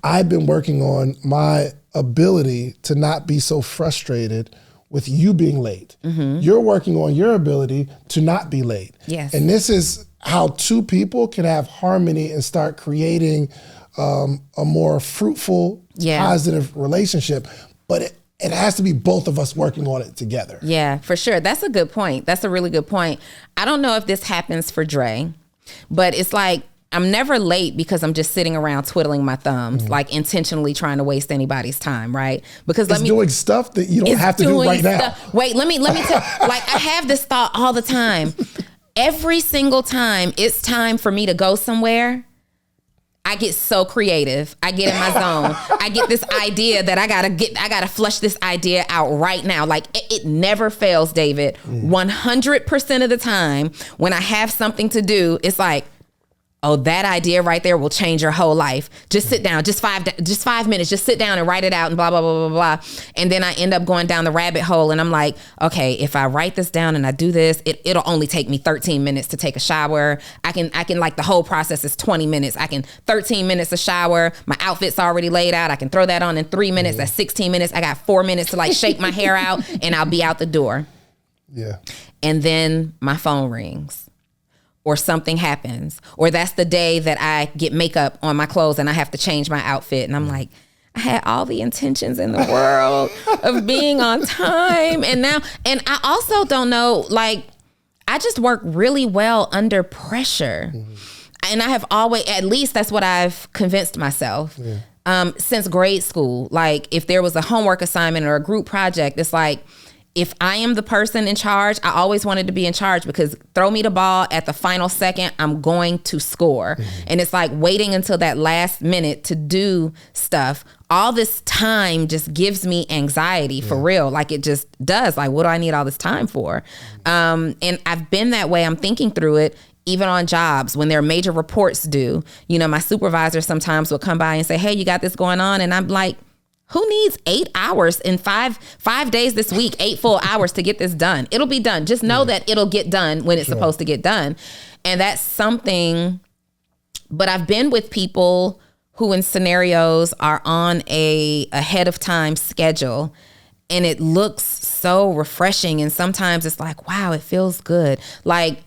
S1: I've been working on my ability to not be so frustrated with you being late. You're working on your ability to not be late.
S2: Yes.
S1: And this is how two people can have harmony and start creating a more fruitful, positive relationship. But it has to be both of us working on it together.
S2: Yeah, for sure. That's a good point. That's a really good point. I don't know if this happens for Dre, but it's like, I'm never late because I'm just sitting around twiddling my thumbs, like intentionally trying to waste anybody's time, right? Because
S1: doing stuff that you don't have to do right now.
S2: Wait, let me tell. Like, I have this thought all the time. Every single time it's time for me to go somewhere, I get so creative. I get in my zone. I get this idea that I gotta flush this idea out right now. Like, it never fails, David. 100% of the time when I have something to do, it's like, oh, that idea right there will change your whole life. Just sit down, just 5 minutes, just sit down and write it out and blah, blah, blah, blah, blah. And then I end up going down the rabbit hole and I'm like, okay, if I write this down and I do this, it'll only take me 13 minutes to take a shower. I can like the whole process is 20 minutes. 13 minutes a shower. My outfit's already laid out. I can throw that on in 3 minutes. That's 16 minutes. I got 4 minutes to like shake my hair out and I'll be out the door.
S1: Yeah.
S2: And then my phone rings. Or something happens, or that's the day that I get makeup on my clothes and I have to change my outfit. And I'm like, I had all the intentions in the world of being on time. And I also don't know, like, I just work really well under pressure. And I have always, at least that's what I've convinced myself. Since grade school. Like, if there was a homework assignment or a group project, it's like, if I am the person in charge, I always wanted to be in charge because throw me the ball at the final second, I'm going to score. And it's like waiting until that last minute to do stuff. All this time just gives me anxiety for real. Like it just does. Like, what do I need all this time for? And I've been that way. I'm thinking through it. Even on jobs, when there are major reports due, you know, my supervisor sometimes will come by and say, hey, you got this going on? And I'm like, who needs 8 hours in five days this week, 8 full hours to get this done? It'll be done. Just know that it'll get done when it's supposed to get done. And that's something, but I've been with people who in scenarios are on a ahead of time schedule and it looks so refreshing. And sometimes it's like, wow, it feels good. Like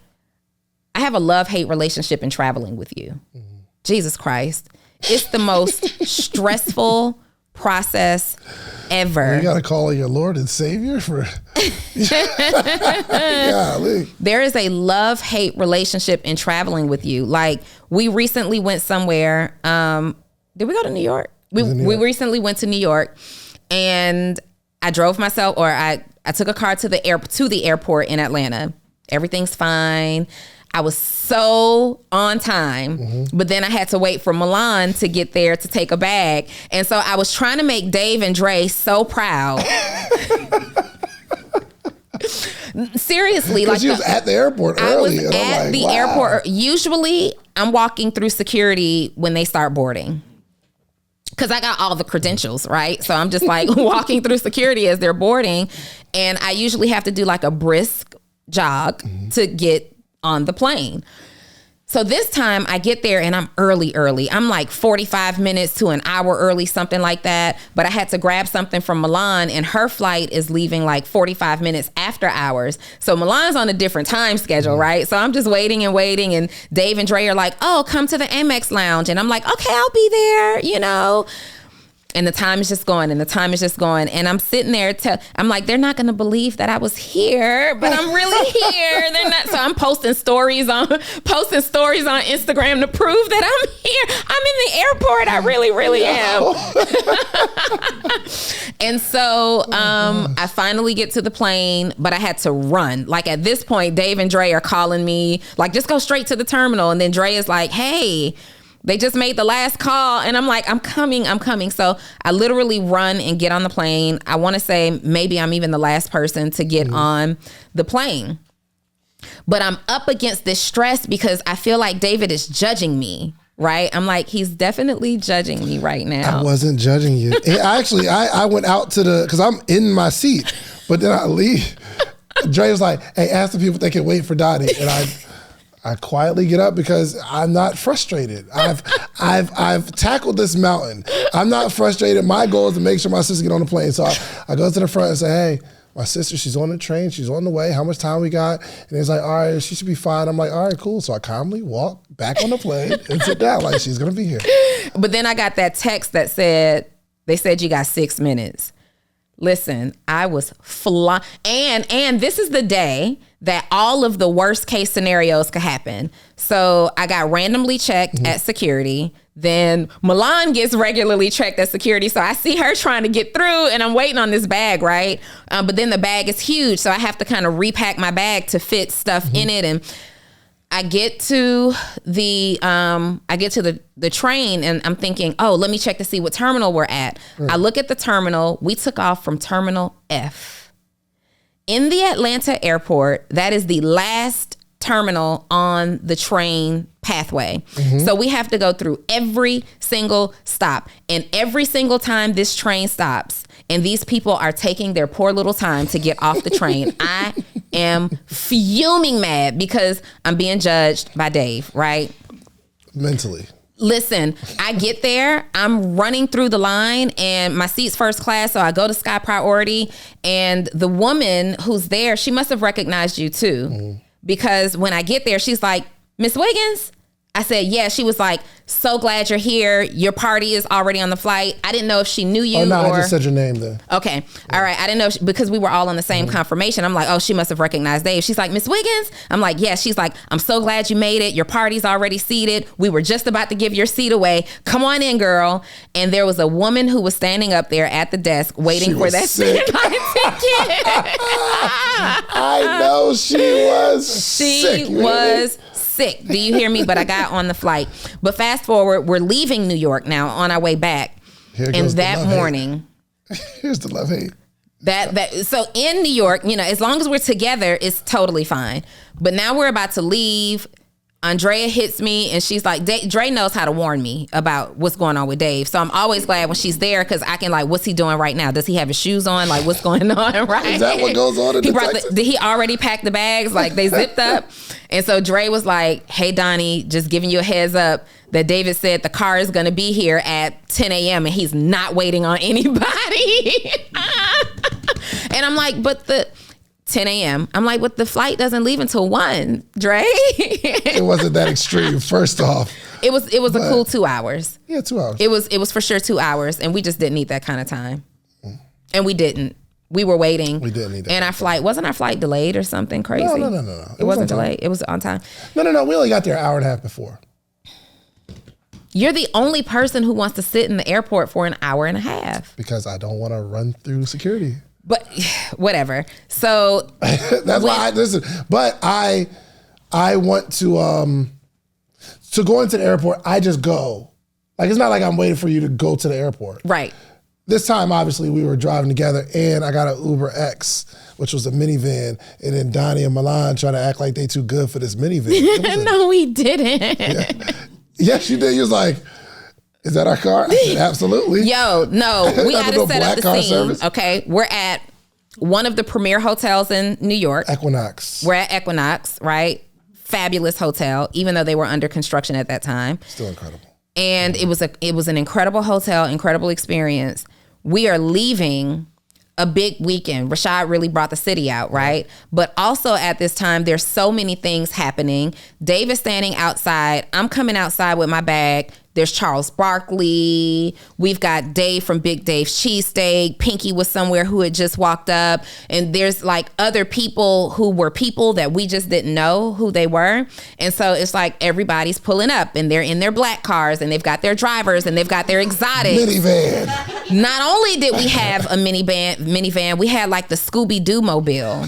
S2: I have a love-hate relationship in traveling with you. Jesus Christ. It's the most stressful process ever.
S1: You gotta call your Lord and Savior for golly.
S2: There is a love-hate relationship in traveling with you. Like we recently went somewhere. Did we go to New York? We recently went to New York and I drove myself, or I took a car to the airport in Atlanta. Everything's fine. I was so on time, but then I had to wait for Milan to get there to take a bag. And so I was trying to make Dave and Dre so proud. Seriously.
S1: Like you was at the airport early.
S2: I was at the airport. Usually I'm walking through security when they start boarding. Because I got all the credentials, right? So I'm just like walking through security as they're boarding. And I usually have to do like a brisk jog to get on the plane. So this time I get there and I'm early. I'm like 45 minutes to an hour early, something like that. But I had to grab something from Milan and her flight is leaving like 45 minutes after ours. So Milan's on a different time schedule, right? So I'm just waiting and Dave and Dre are like, oh, come to the Amex lounge. And I'm like, okay, I'll be there, you know. And the time is just going and I'm sitting there I'm like, they're not going to believe that I was here, but I'm really here. They're not. So I'm posting stories on Instagram to prove that I'm here. I'm in the airport. I really, really am. And so I finally get to the plane, but I had to run. Like at this point, Dave and Dre are calling me like, just go straight to the terminal. And then Dre is like, hey, they just made the last call. And I'm like, I'm coming. So I literally run and get on the plane. I want to say maybe I'm even the last person to get on the plane. But I'm up against this stress because I feel like David is judging me, right? I'm like, he's definitely judging me right now.
S1: I wasn't judging you. Actually, I went out to because I'm in my seat, but then I leave. Dre was like, hey, ask the people if they can wait for Donni. And I quietly get up because I'm not frustrated. I've tackled this mountain. I'm not frustrated. My goal is to make sure my sister get on the plane. So I go to the front and say, hey, my sister, she's on the train. She's on the way. How much time we got? And he's like, all right, she should be fine. I'm like, all right, cool. So I calmly walk back on the plane and sit down like she's going to be here.
S2: But then I got that text that said, they said you got 6 minutes. Listen, I was flying. And this is the day that all of the worst case scenarios could happen. So I got randomly checked at security. Then Milan gets regularly checked at security. So I see her trying to get through and I'm waiting on this bag, right? But then the bag is huge. So I have to kind of repack my bag to fit stuff in it. And I get to the train and I'm thinking, oh, let me check to see what terminal we're at. I look at the terminal. We took off from Terminal F. In the Atlanta airport, that is the last terminal on the train pathway. So we have to go through every single stop. And every single time this train stops and these people are taking their poor little time to get off the train, I am fuming mad because I'm being judged by Dave, right?
S1: Mentally.
S2: Listen, I get there, I'm running through the line and my seat's first class, so I go to Sky Priority, and the woman who's there, she must have recognized you too, because when I get there, she's like, Miss Wiggins? I said, yeah. She was like, so glad you're here. Your party is already on the flight. I didn't know if she knew you.
S1: Oh, no,
S2: or...
S1: I just said your name then.
S2: Okay. All right. I didn't know because we were all on the same confirmation. I'm like, oh, she must have recognized Dave. She's like, Miss Wiggins? I'm like, yes. She's like, I'm so glad you made it. Your party's already seated. We were just about to give your seat away. Come on in, girl. And there was a woman who was standing up there at the desk waiting for that standby ticket.
S1: I know she was sick.
S2: She was sick. Do you hear me? But I got on the flight. But fast forward, we're leaving New York now on our way back. And that morning,
S1: here's the love hate.
S2: So in New York, as long as we're together, it's totally fine. But now we're about to leave. Andrea hits me and she's like, Dre knows how to warn me about what's going on with Dave. So I'm always glad when she's there because I can what's he doing right now? Does he have his shoes on? Like, what's going on, right?
S1: Is that what goes on in
S2: Did he already pack the bags? Like, they zipped up? And so Dre was like, hey, Donni, just giving you a heads up that David said the car is going to be here at 10 a.m. and he's not waiting on anybody. And I'm like, but the 10 a.m. I'm like, but the flight doesn't leave until 1, Dre.
S1: It wasn't that extreme, first off.
S2: It was a cool 2 hours.
S1: Yeah, 2 hours.
S2: It was for sure 2 hours, and we just didn't need that kind of time. And we didn't. We were waiting.
S1: We didn't need that.
S2: And wasn't our flight delayed or something crazy?
S1: No.
S2: It wasn't delayed. It was on time.
S1: No. We only got there an hour and a half before.
S2: You're the only person who wants to sit in the airport for an hour and a half.
S1: Because I don't want to run through security.
S2: But whatever. So
S1: that's why I listen. But I want to go into the airport. I just go. Like, it's not like I'm waiting for you to go to the airport.
S2: Right.
S1: This time, obviously, we were driving together, and I got an Uber X, which was a minivan, and then Donni and Milan trying to act like they too good for this minivan.
S2: No, we didn't.
S1: Yeah. Yes, you did. You was like, is that our car? I said, absolutely.
S2: Yo, no, we got to set up the scene.
S1: Service.
S2: Okay, we're at one of the premier hotels in New York.
S1: Equinox.
S2: We're at Equinox, right? Fabulous hotel, even though they were under construction at that time.
S1: Still incredible.
S2: And it was an incredible hotel, incredible experience. We are leaving a big weekend. Rashad really brought the city out, right? But also at this time, there's so many things happening. Dave is standing outside. I'm coming outside with my bag. There's Charles Barkley. We've got Dave from Big Dave's Cheesesteak. Pinky was somewhere who had just walked up. And there's other people who were people that we just didn't know who they were. And so it's like everybody's pulling up and they're in their black cars and they've got their drivers and they've got their exotics.
S1: Minivan.
S2: Not only did we have a minivan, we had the Scooby-Doo mobile.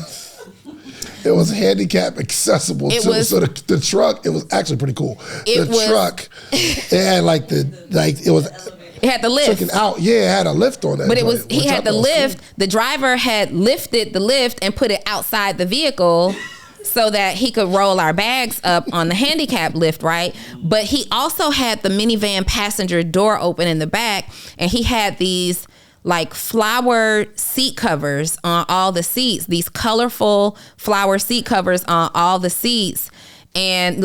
S1: It was handicap accessible too. So the truck, it was actually pretty cool. It had
S2: it had the lift.
S1: Took it out. Yeah, it had a lift on that.
S2: But he had the lift. Cool. The driver had lifted the lift and put it outside the vehicle so that he could roll our bags up on the handicap lift, right? But he also had the minivan passenger door open in the back, and he had these flower seat covers on all the seats, these colorful flower seat covers on all the seats. And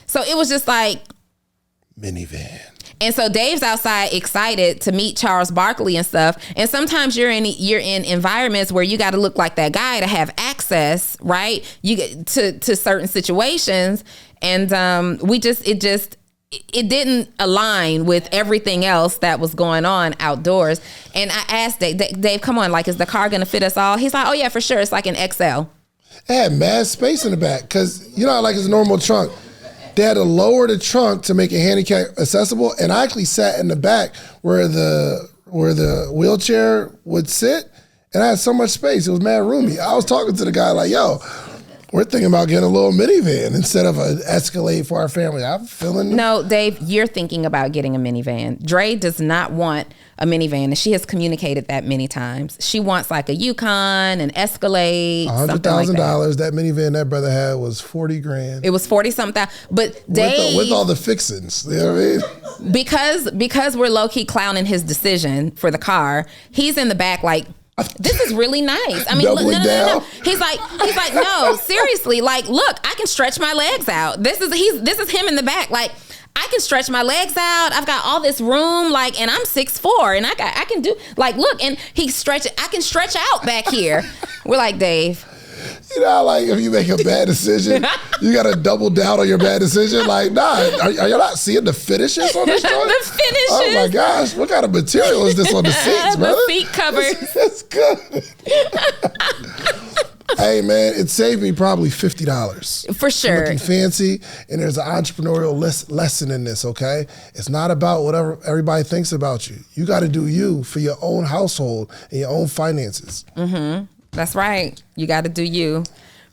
S2: so it was just
S1: minivan.
S2: And so Dave's outside excited to meet Charles Barkley and stuff. And sometimes you're in environments where you got to look like that guy to have access, right? You get to certain situations. And it didn't align with everything else that was going on outdoors. And I asked Dave, come on, is the car going to fit us all? He's like, oh yeah, for sure. It's an XL.
S1: It had mad space in the back because, it's a normal trunk. They had to lower the trunk to make it handicap accessible. And I actually sat in the back where the wheelchair would sit. And I had so much space. It was mad roomy. I was talking to the guy yo, We're thinking about getting a little minivan instead of an Escalade for our family. I'm feeling.
S2: No, Dave, you're thinking about getting a minivan. Dre does not want a minivan, and she has communicated that many times. She wants like a Yukon, an Escalade,
S1: $100,000. That minivan that brother had was $40,000.
S2: It was 40-something. But Dave,
S1: with all the fixings, you know what I mean?
S2: Because we're low key clowning his decision for the car, he's in the back like, this is really nice. I mean, look, no. He's like, no, seriously. Like, look, I can stretch my legs out. This is him in the back. Like, I can stretch my legs out. I've got all this room. Like, and I'm 6'4", and I can do like, look, and I can stretch out back here. We're like, Dave.
S1: You know, like if you make a bad decision, you got to double down on your bad decision. Like, nah, are you not seeing the finishes on this joint?
S2: The finishes.
S1: Oh my gosh, what kind of material is this on the seats, brother?
S2: The seat covers.
S1: It's good. Hey man, it saved me probably $50.
S2: For sure.
S1: Looking fancy, and there's an entrepreneurial lesson in this, okay? It's not about whatever everybody thinks about you. You got to do you for your own household and your own finances.
S2: Mm-hmm. That's right. You got to do you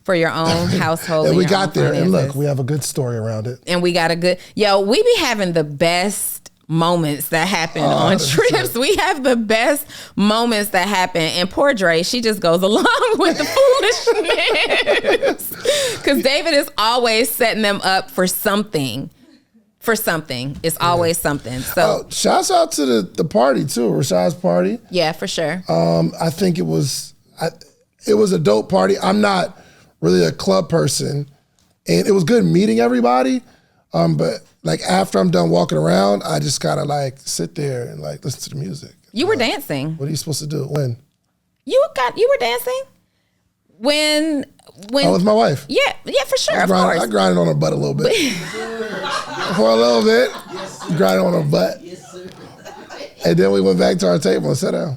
S2: for your own household.
S1: And we got there,
S2: finances.
S1: and look, we have a good story around it.
S2: And we got a good, we be having the best moments that happen on trips. We have the best moments that happen. And poor Dre, she just goes along with the foolishness. Because David is always setting them up for something. It's always something. So
S1: shouts out to the party too, Rashad's party.
S2: Yeah, for sure.
S1: I think it was a dope party. I'm not really a club person, and it was good meeting everybody. But like after I'm done walking around, I just gotta like sit there and like listen to the music.
S2: You were dancing.
S1: What are you supposed to do? When?
S2: You were dancing? When
S1: I was my wife.
S2: Yeah, for sure. Of course.
S1: I grinded on her butt a little bit. For a little bit. Grinded on her butt. Yes, sir. And then we went back to our table and sat down.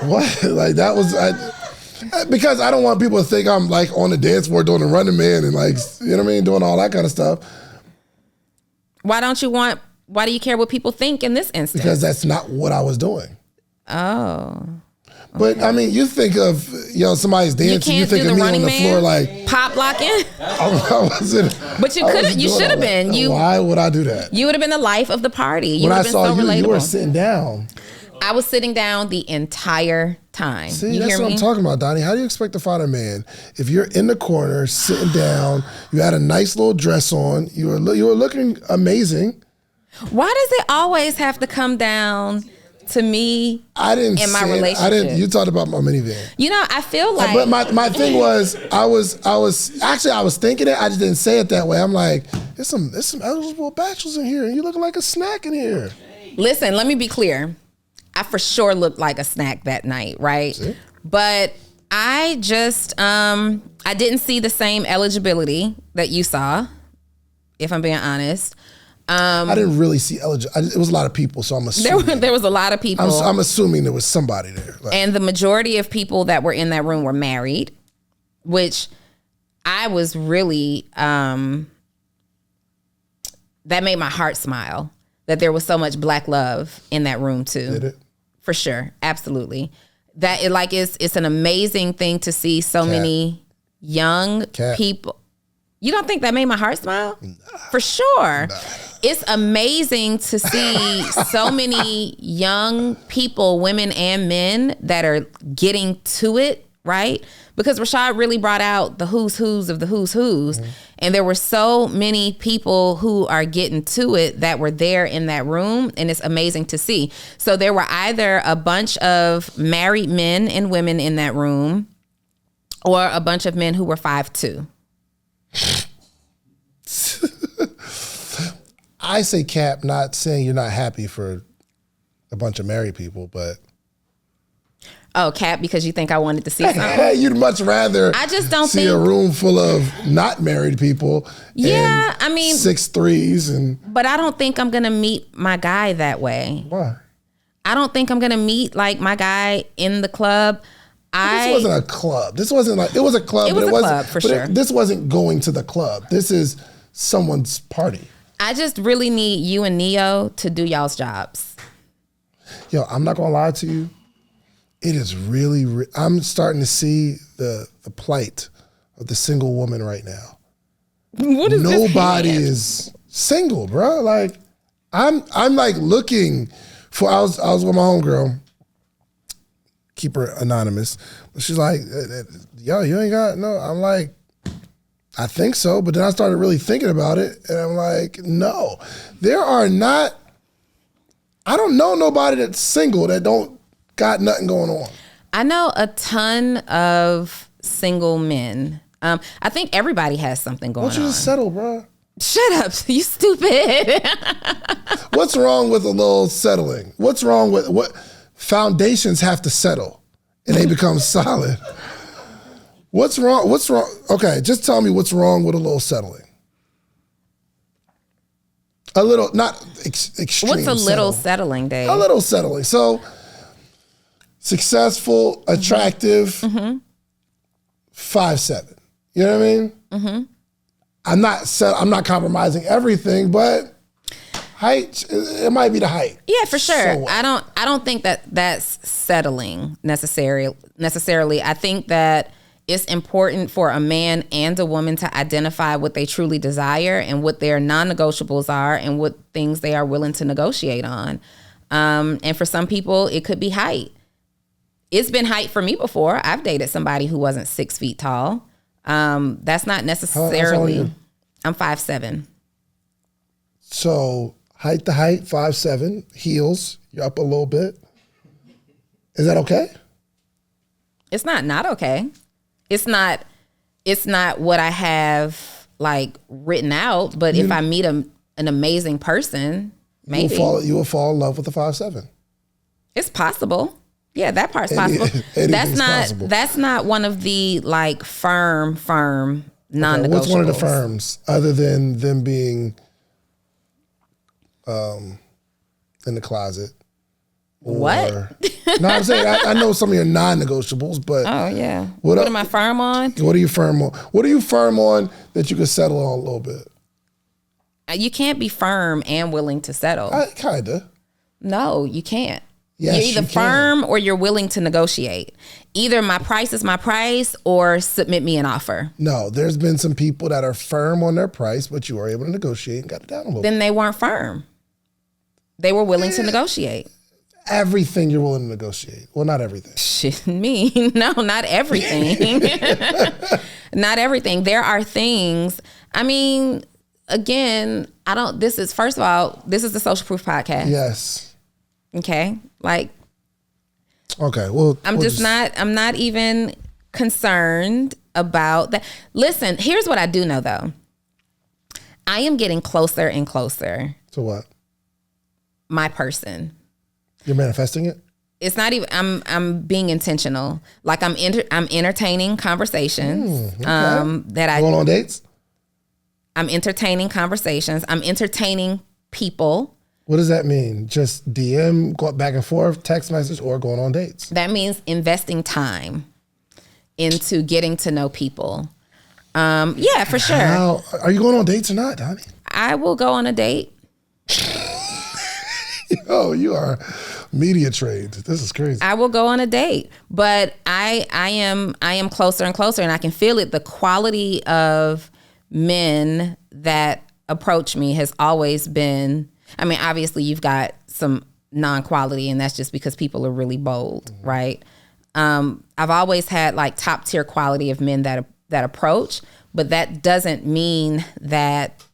S1: What? Like that was because I don't want people to think I'm like on the dance floor doing the Running Man and like, you know what I mean, doing all that kind of stuff.
S2: Why do you care what people think in this instance?
S1: Because that's not what I was doing.
S2: Oh.
S1: But okay. I mean, you think of somebody's dancing, you think of me on the floor like
S2: pop locking.
S1: I wasn't.
S2: But you could have. You should have been.
S1: Why would I do that?
S2: You would have been the life of the party. You
S1: when
S2: would
S1: I
S2: have been
S1: saw
S2: so
S1: you,
S2: relatable.
S1: you were sitting down.
S2: I was sitting down the entire time.
S1: See, that's what I'm talking about, Donnie. How do you expect to find a man if you're in the corner sitting down? You had a nice little dress on. You were looking amazing.
S2: Why does it always have to come down to me?
S1: I didn't.
S2: In my relationship.
S1: You talked about my minivan.
S2: I feel like.
S1: But my thing was, I was thinking it. I just didn't say it that way. I'm like, there's some eligible bachelors in here, and you looking like a snack in here.
S2: Listen, let me be clear. I for sure looked like a snack that night, right? See? But I just, I didn't see the same eligibility that you saw, if I'm being honest.
S1: I didn't really see eligibility. It was a lot of people, so I'm assuming.
S2: There was a lot of people.
S1: I'm assuming there was somebody there.
S2: And the majority of people that were in that room were married, which I was really, that made my heart smile. That there was so much black love in that room too.
S1: Did it?
S2: For sure. Absolutely. That it's an amazing thing to see so many young people. You don't think that made my heart smile? Nah. For sure. Nah. It's amazing to see so many young people, women and men, that are getting to it, right? Because Rashad really brought out the who's of the who's. Mm-hmm. And there were so many people who are getting to it that were there in that room. And it's amazing to see. So there were either a bunch of married men and women in that room or a bunch of men who were 5'2".
S1: I say cap, not saying you're not happy for a bunch of married people, but...
S2: Oh, cap, because you think I wanted to see something?
S1: You'd much rather
S2: I just don't
S1: see a room full of not married people.
S2: Yeah, I mean
S1: 6'3" and.
S2: But I don't think I'm gonna meet my guy that way.
S1: Why?
S2: I don't think I'm gonna meet like my guy in the club.
S1: This wasn't a club. This wasn't like it was a club.
S2: It was a club for sure.
S1: This wasn't going to the club. This is someone's party.
S2: I just really need you and Neo to do y'all's jobs.
S1: Yo, I'm not gonna lie to you. it is really, I'm starting to see the plight of the single woman right now.
S2: What is
S1: Nobody
S2: this
S1: is single, bro. Like, I'm like looking for, I was with my homegirl, keep her anonymous. But she's like, yo, you ain't got, no. I'm like, I think so. But then I started really thinking about it. And I'm like, no, there are not, I don't know nobody that's single that don't got nothing going on.
S2: I know a ton of single men. I think everybody has something going
S1: Why don't you
S2: on.
S1: just settle, bro?
S2: Shut up, you stupid.
S1: What's wrong with a little settling? What's wrong with, what foundations have to settle and they become solid? What's wrong? What's wrong? Okay, just tell me what's wrong with a little settling. A little, not extreme.
S2: What's a little settling, Dave?
S1: A little settling. So, successful, attractive, 5'7". You know what I mean? Mm-hmm. I'm not compromising everything, but height, it might be the height.
S2: Yeah, for sure.
S1: So what?
S2: I don't think that that's settling necessarily. I think that it's important for a man and a woman to identify what they truly desire and what their non-negotiables are and what things they are willing to negotiate on. And for some people, it could be height. It's been height for me before. I've dated somebody who wasn't 6 feet tall. That's not necessarily.
S1: How tall are you?
S2: I'm 5'7".
S1: So height to height, 5'7", heels, you're up a little bit. Is that okay?
S2: It's not okay. It's not what I have like written out, but if I meet an amazing person, maybe
S1: you will fall in love with a 5'7".
S2: it's possible. Yeah, that part's possible.
S1: Possible.
S2: That's not one of the like firm non-negotiables.
S1: What's one of the firms other than them being in the closet?
S2: What?
S1: No, I'm saying I know some of your non-negotiables, but
S2: Oh yeah. What am I firm on?
S1: What are you firm on? What are you firm on that you could settle on a little bit?
S2: You can't be firm and willing to settle.
S1: Kinda.
S2: No, you can't.
S1: Yes,
S2: you're either
S1: you can.
S2: firm or you're willing to negotiate. Either my price is my price or submit me an offer.
S1: No, there's been some people that are firm on their price, but you were able to negotiate and got it down a little bit.
S2: Then they weren't firm. They were willing to negotiate.
S1: Everything you're willing to negotiate. Well, not everything.
S2: Shit, me. No, not everything. Not everything. There are things, I mean, again, first of all, this is the Social Proof Podcast.
S1: Yes.
S2: Okay? Like,
S1: okay, well,
S2: I'm not even concerned about that. Listen, here's what I do know though. I am getting closer and closer.
S1: To what?
S2: My person.
S1: You're manifesting it?
S2: It's not even, I'm being intentional. Like I'm entertaining conversations.
S1: Okay. Going on dates?
S2: I'm entertaining conversations. I'm entertaining people.
S1: What does that mean? Just DM, go back and forth, text message, or going on dates?
S2: That means investing time into getting to know people. Yeah, for sure.
S1: Are you going on dates or not, Donni?
S2: I will go on a date.
S1: Yo, you are media trained. This is crazy.
S2: I will go on a date, but I am closer and closer, and I can feel it. The quality of men that approach me has always been, I mean, obviously you've got some non-quality, and that's just because people are really bold, right? I've always had like top tier quality of men that approach, but that doesn't mean that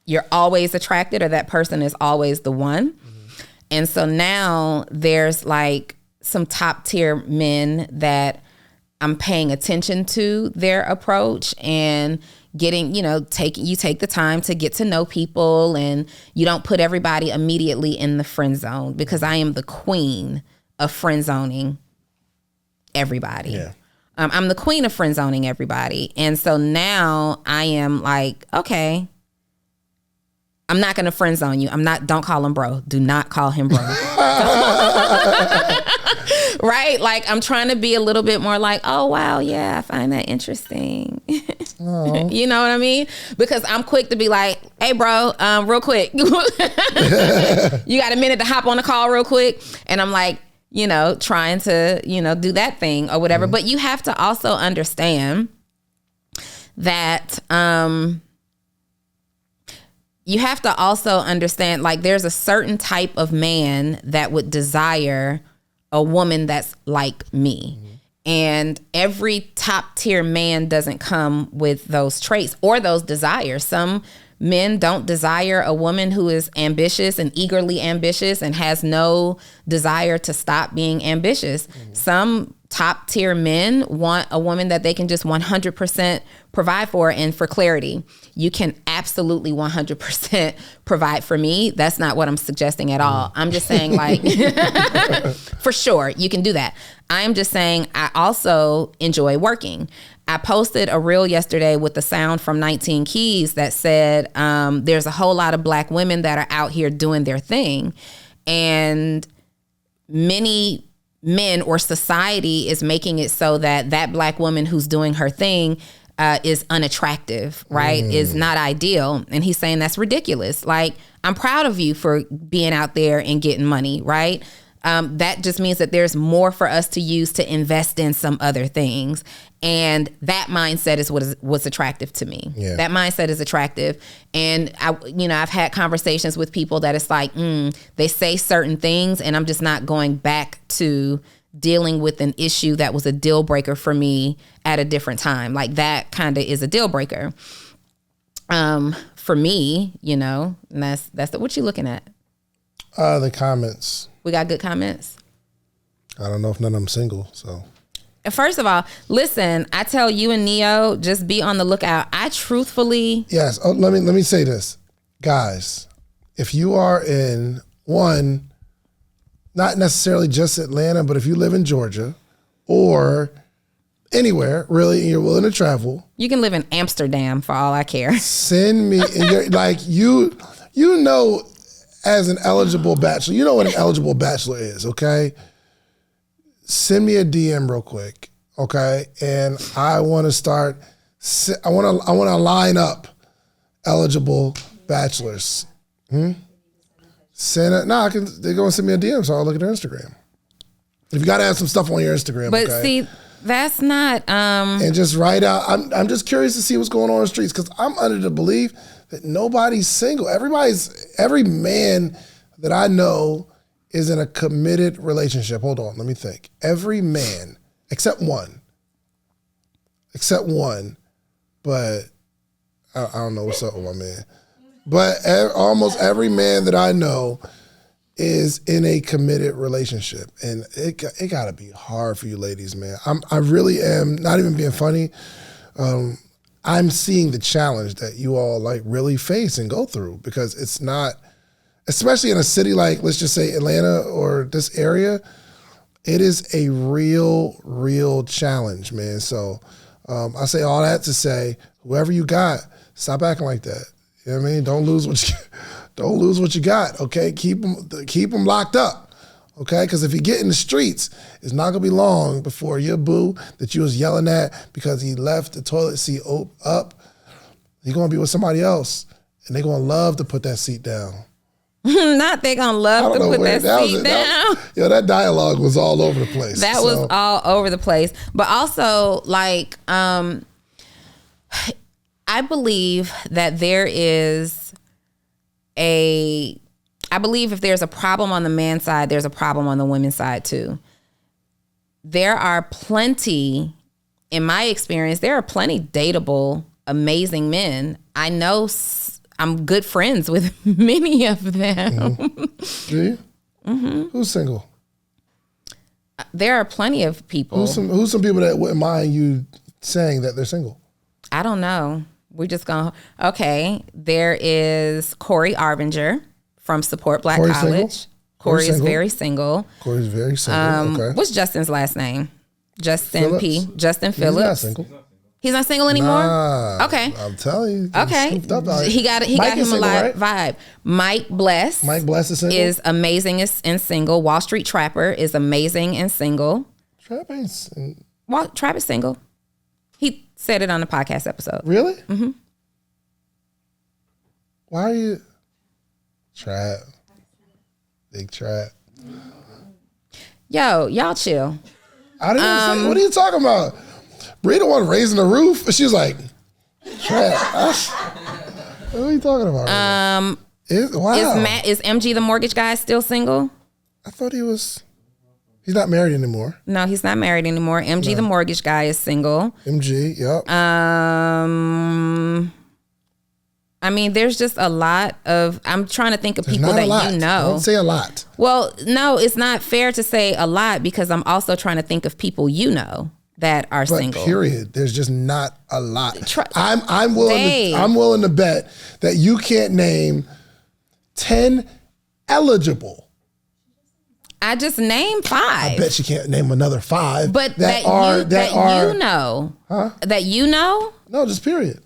S2: you're always attracted or that person is always the one. Mm-hmm. And so now there's like some top tier men that I'm paying attention to their approach and getting, you take the time to get to know people, and you don't put everybody immediately in the friend zone, because I am the queen of friend zoning everybody. Yeah. I'm the queen of friend zoning everybody. And so now I am like, okay, I'm not going to friend zone you. Don't call him bro. Do not call him bro. Right? Like, I'm trying to be a little bit more like, oh, wow, yeah, I find that interesting. You know what I mean? Because I'm quick to be like, hey, bro, real quick. You got a minute to hop on the call real quick? And I'm like, trying to, do that thing or whatever. But you have to also understand that, like, there's a certain type of man that would desire a woman that's like me. And every top tier man doesn't come with those traits or those desires. Some men don't desire a woman who is ambitious and eagerly ambitious and has no desire to stop being ambitious. Some top tier men want a woman that they can just 100% provide for. And for clarity, you can absolutely 100% provide for me. That's not what I'm suggesting at all. I'm just saying, like, for sure, you can do that. I'm just saying I also enjoy working. I posted a reel yesterday with the sound from 19 Keys that said there's a whole lot of Black women that are out here doing their thing. And many men or society is making it so that Black woman who's doing her thing is unattractive, right? Is not ideal. And he's saying that's ridiculous. Like, I'm proud of you for being out there and getting money, right? That just means that there's more for us to use to invest in some other things. And that mindset is what's attractive to me. Yeah. That mindset is attractive. And I've had conversations with people that it's like, they say certain things and I'm just not going back to dealing with an issue that was a deal breaker for me at a different time. Like, that kind of is a deal breaker. For me, and that's what you looking at?
S1: The comments.
S2: We got good comments.
S1: I don't know if none of them single, so.
S2: First of all, listen, I tell you and Neo, just be on the lookout. I truthfully.
S1: Yes. Oh, let me say this. Guys, if you are in one, not necessarily just Atlanta, but if you live in Georgia or anywhere really, and you're willing to travel.
S2: You can live in Amsterdam for all I care.
S1: Send me, like, you know, as an eligible bachelor, you know what an eligible bachelor is, okay? Send me a DM real quick, okay? And I want to start. I want to line up eligible bachelors. Send it. No, they're going to send me a DM, so I'll look at their Instagram. If you got to have some stuff on your Instagram,
S2: but
S1: okay?
S2: See, that's not.
S1: And just write out. I'm just curious to see what's going on in the streets because I'm under the belief that nobody's single. Every man that I know is in a committed relationship. Hold on, let me think. Every man, except one, but I don't know what's up with my man. But almost every man that I know is in a committed relationship. And it got to be hard for you ladies, man. I really am, not even being funny, I'm seeing the challenge that you all like really face and go through because it's not, especially in a city like, let's just say Atlanta or this area, it is a real challenge, man. So I say all that to say, whoever you got, stop acting like that. You know what I mean? Don't lose what you got, okay? Keep them locked up. Okay, because if you get in the streets, it's not gonna be long before your boo that you was yelling at because he left the toilet seat up, you're gonna be with somebody else, and they're gonna love to put that seat down.
S2: Not they gonna love to put that seat down.
S1: That dialogue was all over the place.
S2: That was all over the place. But also, like, I believe that I believe if there's a problem on the man's side, there's a problem on the women's side too. There are plenty, in my experience, there are plenty dateable, amazing men. I know I'm good friends with many of them.
S1: Mm-hmm. Do you? Mm-hmm. Who's single?
S2: There are plenty of people.
S1: Who's some people that wouldn't mind you saying that they're single?
S2: I don't know. We're just going to, okay. There is Corey Arbinger from Support Black
S1: Corey
S2: College.
S1: Single?
S2: Corey is very single.
S1: Corey's very single. Okay.
S2: What's Justin's last name? Justin
S1: Phillips.
S2: P. Justin Phillips.
S1: He's not single.
S2: He's not single anymore?
S1: Nah,
S2: okay.
S1: I'm telling you.
S2: Okay. He got him a live vibe. Mike Bless.
S1: Mike Bless is single?
S2: Is amazing and single. Wall Street Trapper is amazing and single.
S1: Trap ain't single.
S2: Trap is single. He said it on the podcast episode.
S1: Really?
S2: Mm-hmm.
S1: Why are you... Trap. Big trap.
S2: Yo, y'all chill.
S1: I didn't even say, what are you talking about? Bree the one raising the roof. And she was like, trash. What are you talking about? Wow.
S2: Is MG the mortgage guy still single?
S1: I thought he's not married anymore.
S2: No, he's not married anymore. MG the mortgage guy is single.
S1: MG, yep.
S2: I mean, there's just a lot of, I'm trying to think of people that you know.
S1: Don't say a lot.
S2: Well, no, it's not fair to say a lot because I'm also trying to think of people you know that are single.
S1: Period. There's just not a lot. I'm willing to bet that you can't name 10 eligible.
S2: I just named 5.
S1: I bet you can't name another 5.
S2: But that you know.
S1: Huh?
S2: That you know?
S1: No, just period.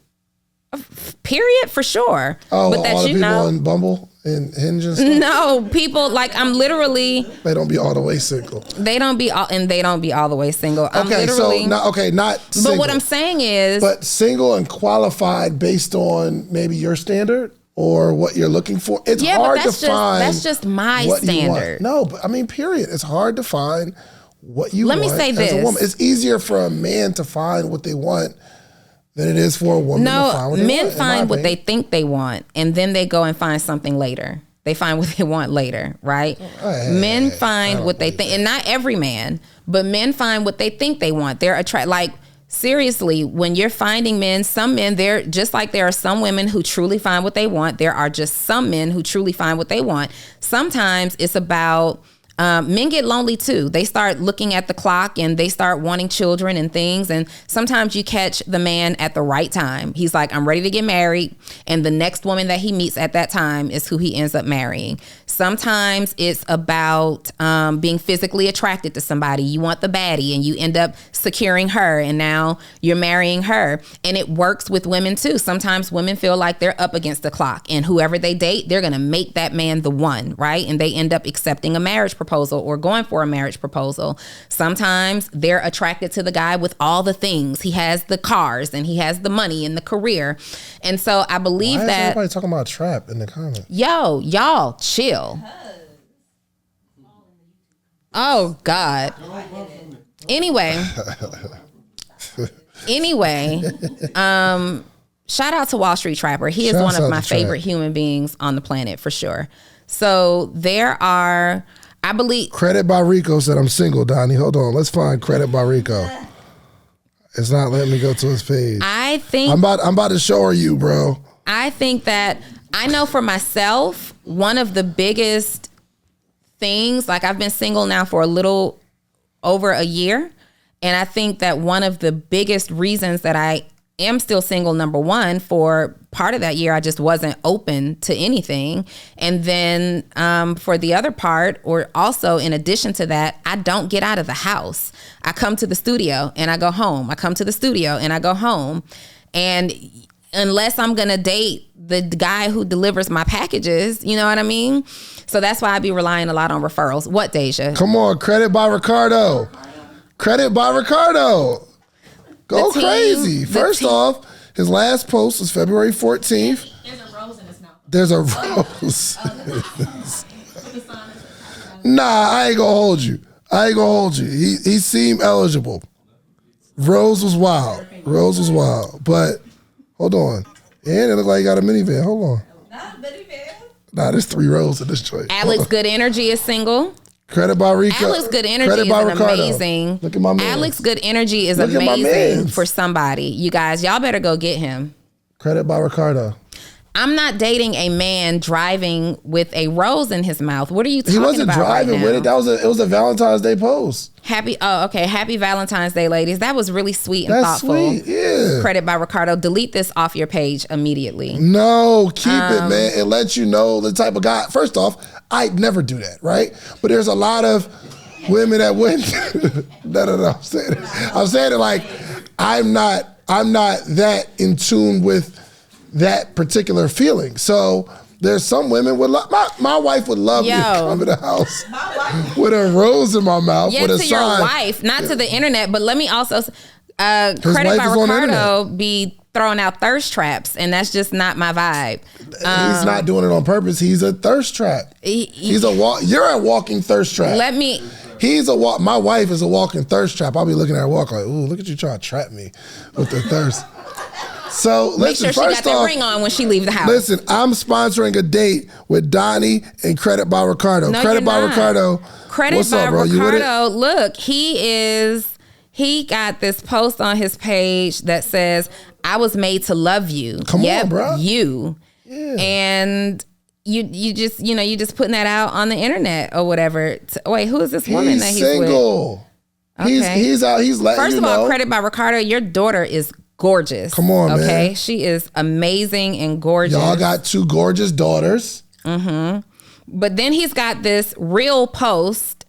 S2: Period, for sure.
S1: Oh,
S2: but that
S1: all the
S2: you
S1: people
S2: know.
S1: on Bumble and Hinge and stuff?
S2: No, people, like, I'm literally.
S1: They don't be all the way single.
S2: They don't be all the way single. I'm
S1: okay,
S2: literally,
S1: so, not single.
S2: But what I'm saying is.
S1: But single and qualified based on maybe your standard or what you're looking for. It's hard to find.
S2: That's just my standard.
S1: No, but I mean, period. It's hard to find what you want.
S2: Let me say
S1: as
S2: this.
S1: a woman. It's easier for a man to find what they want than it is for a woman to find what they want.
S2: Men find what they think they want, and then they go and find something later. They find what they want later, right? Men find what they think, and not every man, but men find what they think they want. They're like, seriously, when you're finding men, some men, they're just like there are some women who truly find what they want. There are just some men who truly find what they want. Sometimes it's about men get lonely too. They start looking at the clock and they start wanting children and things. And sometimes you catch the man at the right time. He's like, I'm ready to get married. And the next woman that he meets at that time is who he ends up marrying. Sometimes it's about being physically attracted to somebody. You want the baddie and you end up securing her and now you're marrying her. And it works with women too. Sometimes women feel like they're up against the clock and whoever they date, they're going to make that man the one, right? And they end up accepting a marriage proposal or going for a marriage proposal. Sometimes they're attracted to the guy with all the things. He has the cars and he has the money and the career. And so I believe that. Why is
S1: everybody talking about trap in the comments?
S2: Yo, y'all chill. Oh God. Anyway, shout out to Wall Street Trapper. He is one of my favorite human beings on the planet for sure. So there are, I believe.
S1: Credit by Rico said I'm single, Donnie. Hold on. Let's find Credit by Rico. It's not letting me go to his page.
S2: I think
S1: I'm about to show her you, bro.
S2: I think that I know for myself, one of the biggest things, like I've been single now for a little over a year. And I think that one of the biggest reasons that I am still single, number one, for part of that year, I just wasn't open to anything. And then for the other part, or also in addition to that, I don't get out of the house. I come to the studio and I go home. I come to the studio and I go home. And unless I'm going to date the guy who delivers my packages, you know what I mean? So that's why I be relying a lot on referrals. What, Deja?
S1: Come on, Credit by Ricardo. Credit by Ricardo. Go crazy. First off, his last post was February 14th.
S3: There's a rose in his mouth.
S1: There's a rose. Nah, I ain't gonna hold you. He seemed eligible. Rose was wild. But hold on. And it looked like he got a minivan. Hold on.
S3: Not a minivan.
S1: Nah, there's 3 rows in this joint.
S2: Alex Good Energy is single.
S1: Credit by Rico.
S2: Alex Good Energy is amazing.
S1: Look at my man.
S2: Alex Good Energy is amazing for somebody. You guys, y'all better go get him.
S1: Credit by Ricardo.
S2: I'm not dating a man driving with a rose in his mouth. What are you talking about?
S1: He wasn't driving with it. It was a Valentine's Day post.
S2: Happy Valentine's Day, ladies. That was really sweet and thoughtful.
S1: Sweet, yeah.
S2: Credit by Ricardo. Delete this off your page immediately.
S1: No, keep it, man. It lets you know the type of guy. First off, I'd never do that, right? But there's a lot of women that wouldn't. No. I'm saying it like I'm not that in tune with that particular feeling. So there's some women would love. My wife would love me to come to the house with a rose in my mouth with a sign.
S2: Your wife, not to the internet, but let me also Credit by Ricardo be throwing out thirst traps, and that's just not my vibe.
S1: He's not doing it on purpose. He's a thirst trap. You're a walking thirst trap. My wife is a walking thirst trap. I'll be looking at her walk like, ooh, look at you trying to trap me with the thirst. So listen,
S2: Make sure she got that ring on when she leaves the house.
S1: Listen, I'm sponsoring a date with Donni and Credit by Ricardo.
S2: No,
S1: Credit
S2: you're
S1: by
S2: not.
S1: Ricardo.
S2: Credit
S1: What's
S2: by
S1: up, bro? You with it?
S2: Ricardo. Look, he got this post on his page that says, "I was made to love you."
S1: Come on, bro.
S2: You. Yeah. And you just putting that out on the internet or whatever. Wait, who is this woman that he's
S1: single.
S2: with? Okay.
S1: He's out. He's letting
S2: First
S1: you
S2: of all,
S1: know.
S2: Credit by Ricardo. Your daughter is gorgeous.
S1: Come on, man.
S2: Okay, she is amazing and gorgeous.
S1: Y'all got 2 gorgeous daughters.
S2: But then he's got this real post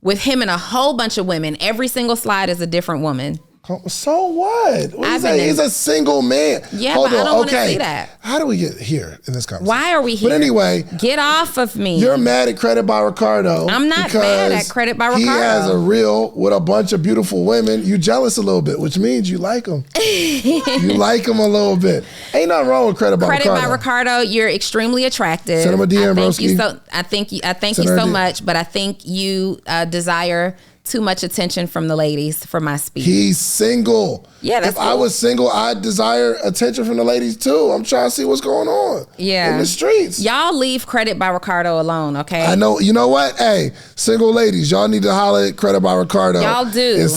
S2: with him and a whole bunch of women. Every single slide is a different woman.
S1: So what? He's a single man.
S2: Yeah, but I don't want to see that.
S1: How do we get here in this conversation?
S2: Why are we here?
S1: But anyway,
S2: get off of me.
S1: You're mad at Credit by Ricardo.
S2: I'm not mad at Credit by Ricardo.
S1: He has a reel with a bunch of beautiful women. You jealous a little bit, which means you like him. You like him a little bit. Ain't nothing wrong with Credit by Ricardo.
S2: Credit by Ricardo, you're extremely attractive.
S1: Send him a DM, broski.
S2: I thank you so much, but I think you desire too much attention from the ladies for my speech.
S1: He's single.
S2: Yeah, that's
S1: If I was single, I'd desire attention from the ladies too. I'm trying to see what's going on in the streets.
S2: Y'all leave Credit by Ricardo alone, okay?
S1: I know. You know what? Hey, single ladies, y'all need to holler at Credit by Ricardo.
S2: Y'all do.
S1: And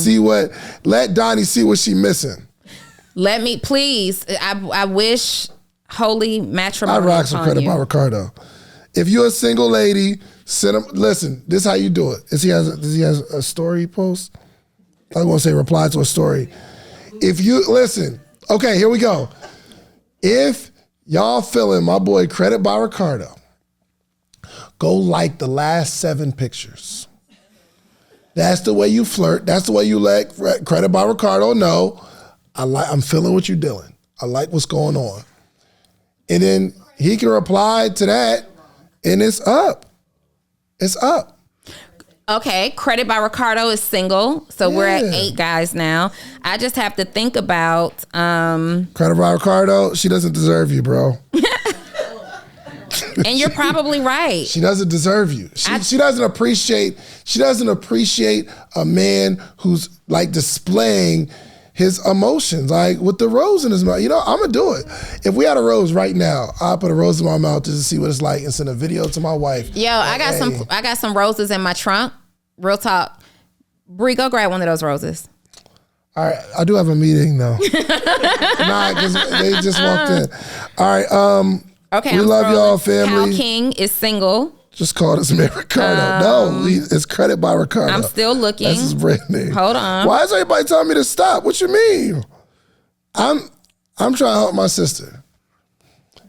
S1: let Donni see what she missing.
S2: Let me, please. I wish holy matrimony.
S1: I rock some Credit by Ricardo. If you're a single lady, send him. Listen, this is how you do it. Does he has a story post? I was going to say reply to a story. If you listen, okay, here we go. If y'all feeling my boy Credit by Ricardo, go like the last 7 pictures. That's the way you flirt. That's the way you let Credit by Ricardo know. I'm feeling what you're doing. I like what's going on. And then he can reply to that. And it's up. It's up.
S2: Okay, Credit by Ricardo is single, so we're at 8 guys now. I just have to think about
S1: Credit by Ricardo, she doesn't deserve you, bro.
S2: And you're probably right.
S1: She doesn't deserve you. She doesn't appreciate a man who's like displaying his emotions, like with the rose in his mouth. You know, I'm gonna do it. If we had a rose right now, I'll put a rose in my mouth just to see what it's like and send a video to my wife.
S2: Yo, I got some roses in my trunk. Real talk. Bree, go grab one of those roses.
S1: All right, I do have a meeting though. Nah, because they just walked in. All right,
S2: okay,
S1: we love y'all, family.
S2: Cal King is single.
S1: Just call this man Ricardo. No, it's Credit by Ricardo.
S2: I'm still looking.
S1: That's his brand name.
S2: Hold on.
S1: Why is everybody telling me to stop? What you mean? I'm trying to help my sister.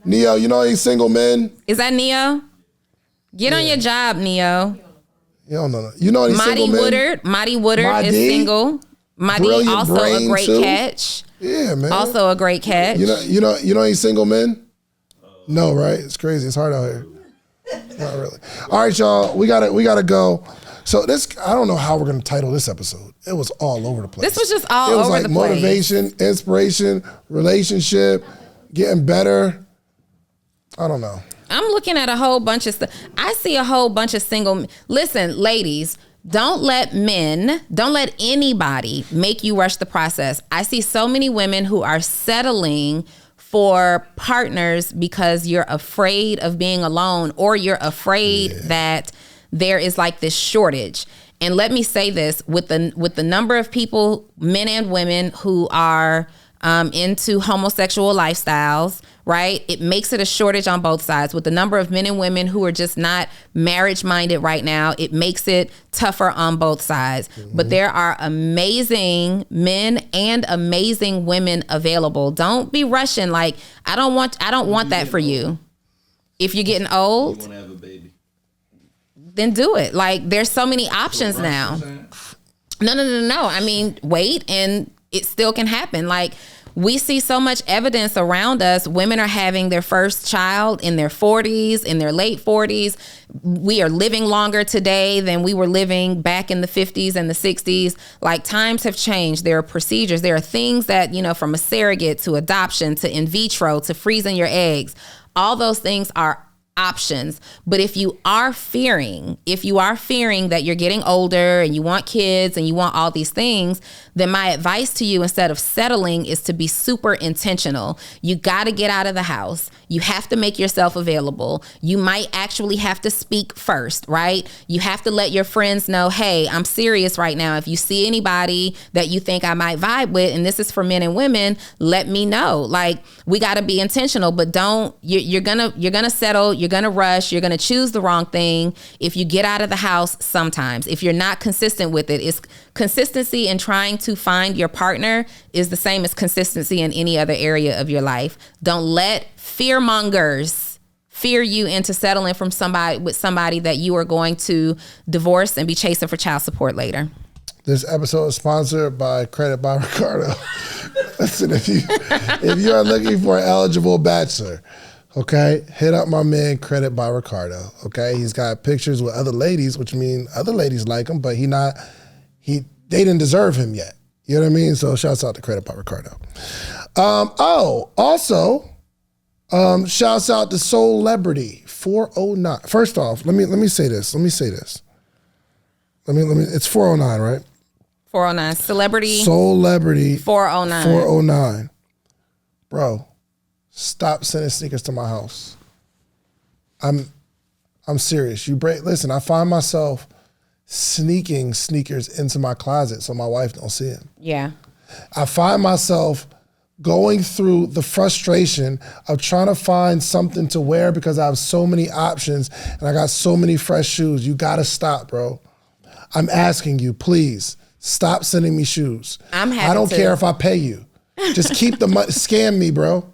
S1: Neo, you know these single men?
S2: Is that Neo? Get on your job, Neo.
S1: You don't know. You know these single men?
S2: Marty Woodard is single. Marty also a great catch.
S1: Yeah, man.
S2: Also a great catch.
S1: You know these single men? No, right? It's crazy. It's hard out here. Not really. All right, y'all. We gotta go. So I don't know how we're gonna title this episode. It was all over the place.
S2: This was just all over the place. It was like
S1: motivation, inspiration, relationship, getting better. I don't know.
S2: I'm looking at a whole bunch of stuff. I see a whole bunch of single. Listen, ladies, don't let anybody make you rush the process. I see so many women who are settling for partners because you're afraid of being alone, or you're afraid that there is like this shortage. And let me say this, with the number of people, men and women, who are into homosexual lifestyles, right? It makes it a shortage on both sides. With the number of men and women who are just not marriage minded right now, it makes it tougher on both sides. Mm-hmm. But there are amazing men and amazing women available. Don't be rushing. Like, I don't want that for you. If you're getting old,
S5: you want to have a baby,
S2: then do it. Like, there's so many options now. No. I mean, wait, and it still can happen. Like, we see so much evidence around us. Women are having their first child in their 40s, in their late 40s. We are living longer today than we were living back in the 50s and the 60s. Like, times have changed. There are procedures. There are things that, from a surrogate to adoption to in vitro to freezing your eggs. All those things are options. But if you are fearing that you're getting older and you want kids and you want all these things, then my advice to you, instead of settling, is to be super intentional. You got to get out of the house. You have to make yourself available. You might actually have to speak first, right? You have to let your friends know, hey, I'm serious right now. If you see anybody that you think I might vibe with, and this is for men and women, let me know. Like, we got to be intentional, but you're gonna settle, you're gonna rush, you're gonna choose the wrong thing if you get out of the house sometimes. If you're not consistent with it, it's consistency in trying to find your partner is the same as consistency in any other area of your life. Don't let fearmongers fear you into settling with somebody that you are going to divorce and be chasing for child support later.
S1: This episode is sponsored by Credit by Ricardo. Listen, if you are looking for an eligible bachelor, okay, hit up my man Credit by Ricardo. Okay, he's got pictures with other ladies, which mean other ladies like him, but they didn't deserve him yet. You know what I mean? So shouts out to Credit by Ricardo. Also, shouts out to Celebrity 409. First off, let me say this. It's 409, right?
S2: 409. Celebrity
S1: 409. 409. Bro, stop sending sneakers to my house. I'm serious. Listen, I find myself sneaking sneakers into my closet so my wife don't see them.
S2: Yeah.
S1: I find myself going through the frustration of trying to find something to wear because I have so many options and I got so many fresh shoes. You gotta stop, bro. I'm asking you, please, stop sending me shoes. I don't care if I pay you. Just keep the money. Scam me, bro.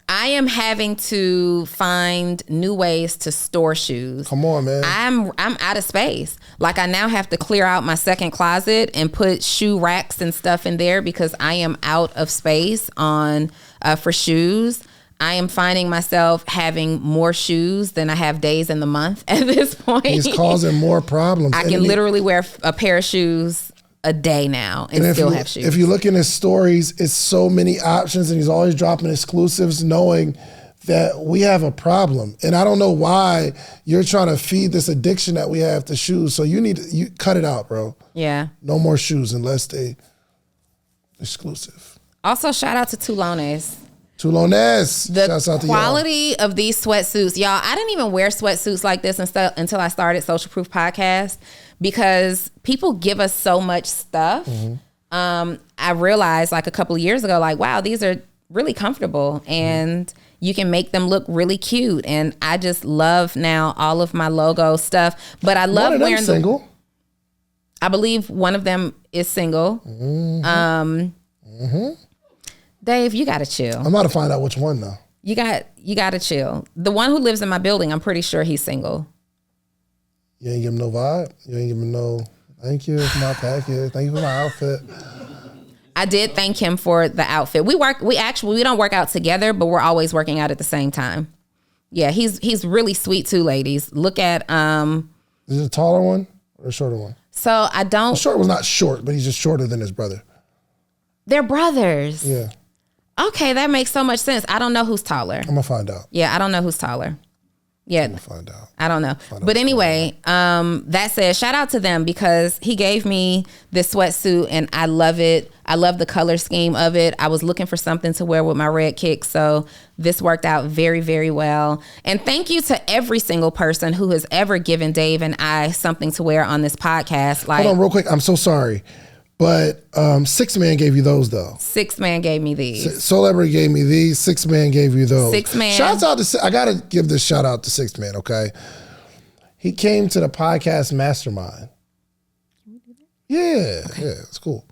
S2: I am having to find new ways to store shoes.
S1: Come on, man.
S2: I'm out of space. Like, I now have to clear out my second closet and put shoe racks and stuff in there because I am out of space for shoes. I am finding myself having more shoes than I have days in the month at this point.
S1: He's causing more problems.
S2: I can literally wear a pair of shoes a day now and still have shoes.
S1: If you look in his stories, it's so many options and he's always dropping exclusives knowing that we have a problem. And I don't know why you're trying to feed this addiction that we have to shoes. So you cut it out, bro.
S2: Yeah.
S1: No more shoes unless they exclusive.
S2: Also, shout out to Tulones.
S1: The
S2: quality of these sweatsuits, y'all. I didn't even wear sweatsuits like this until I started Social Proof Podcast because people give us so much stuff. Mm-hmm. I realized like a couple of years ago, like, wow, these are really comfortable and you can make them look really cute. And I just love now all of my logo stuff. But I love wearing
S1: single.
S2: I believe one of them is single.
S1: Mm-hmm.
S2: Dave, you gotta chill.
S1: I'm about to find out which one though.
S2: You gotta chill. The one who lives in my building, I'm pretty sure he's single.
S1: You ain't give him no vibe. You ain't give him no thank you for my package. Thank you for my outfit.
S2: I did thank him for the outfit. We don't work out together, but we're always working out at the same time. Yeah, he's really sweet too, ladies. Look at
S1: Is it a taller one or a shorter one?
S2: So I don't.
S1: The short was not short, but he's just shorter than his brother.
S2: They're brothers.
S1: Yeah.
S2: Okay, that makes so much sense. I don't know who's taller.
S1: I'm gonna find out.
S2: Yeah, I don't know who's taller. Yeah,
S1: I'm gonna find out.
S2: I don't know. But anyway, that said, shout out to them because he gave me this sweatsuit and I love it. I love the color scheme of it. I was looking for something to wear with my red kicks, so this worked out very, very well. And thank you to every single person who has ever given Dave and I something to wear on this podcast. Like,
S1: hold on real quick. I'm so sorry. But 6 Man gave you those though.
S2: 6 Man gave me these.
S1: Celebrity gave me these. 6 Man gave you those.
S2: 6 Man.
S1: Shouts out to, I gotta give this shout out to 6 Man, okay? He came to the podcast mastermind. Yeah, it's cool.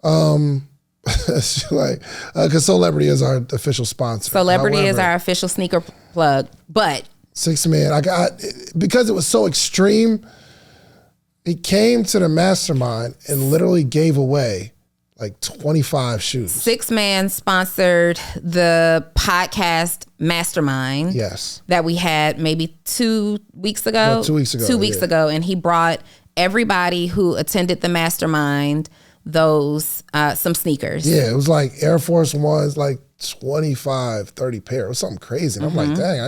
S1: Like, because Celebrity is our official sponsor.
S2: Celebrity is our official sneaker plug. But
S1: 6 Man, because it was so extreme, he came to the mastermind and literally gave away like 25 shoes.
S2: 6 Man sponsored the podcast mastermind.
S1: Yes.
S2: That we had maybe 2 weeks ago.
S1: No, 2 weeks ago.
S2: 2 weeks ago. And he brought everybody who attended the mastermind those some sneakers.
S1: Yeah, it was like Air Force Ones, like 25, 30 pair. It was something crazy. And I'm like, dang,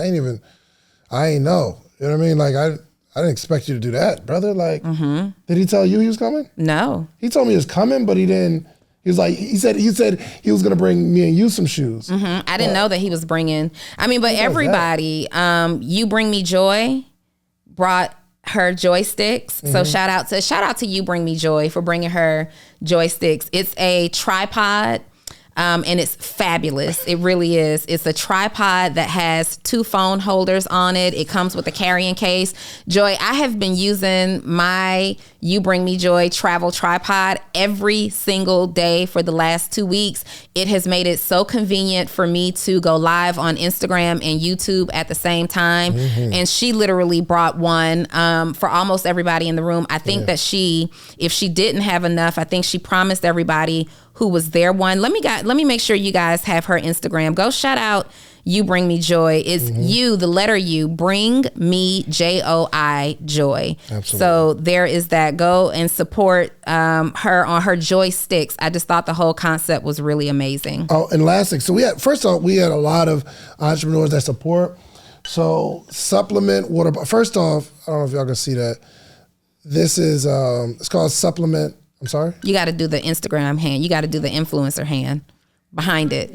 S1: I ain't know. You know what I mean? Like, I didn't expect you to do that, brother. Like, did he tell you he was coming?
S2: No.
S1: He told me he was coming, but he didn't. He was like, he said he was going to bring me and you some shoes.
S2: I didn't know that he was bringing. I mean, but everybody, You Bring Me Joy brought her joysticks. So shout out to You Bring Me Joy for bringing her joysticks. It's a tripod. And it's fabulous. It really is. It's a tripod that has 2 phone holders on it. It comes with a carrying case. Joy, I have been using my You Bring Me Joy travel tripod every single day for the last 2 weeks. It has made it so convenient for me to go live on Instagram and YouTube at the same time. And she literally brought one for almost everybody in the room. I think that if she didn't have enough, I think she promised everybody who was there one. Let me make sure you guys have her Instagram. Go shout out You Bring Me Joy. It's you, the letter U, Bring Me Joy, Joy.
S1: Absolutely.
S2: So there is that. Go and support her on her joysticks. I just thought the whole concept was really amazing.
S1: Oh, and last thing. So first off, we had a lot of entrepreneurs that support. So Supplement Water. First off, I don't know if y'all can see that. This is, it's called Supplement. I'm sorry?
S2: You got to do the Instagram hand. You got to do the influencer hand behind it.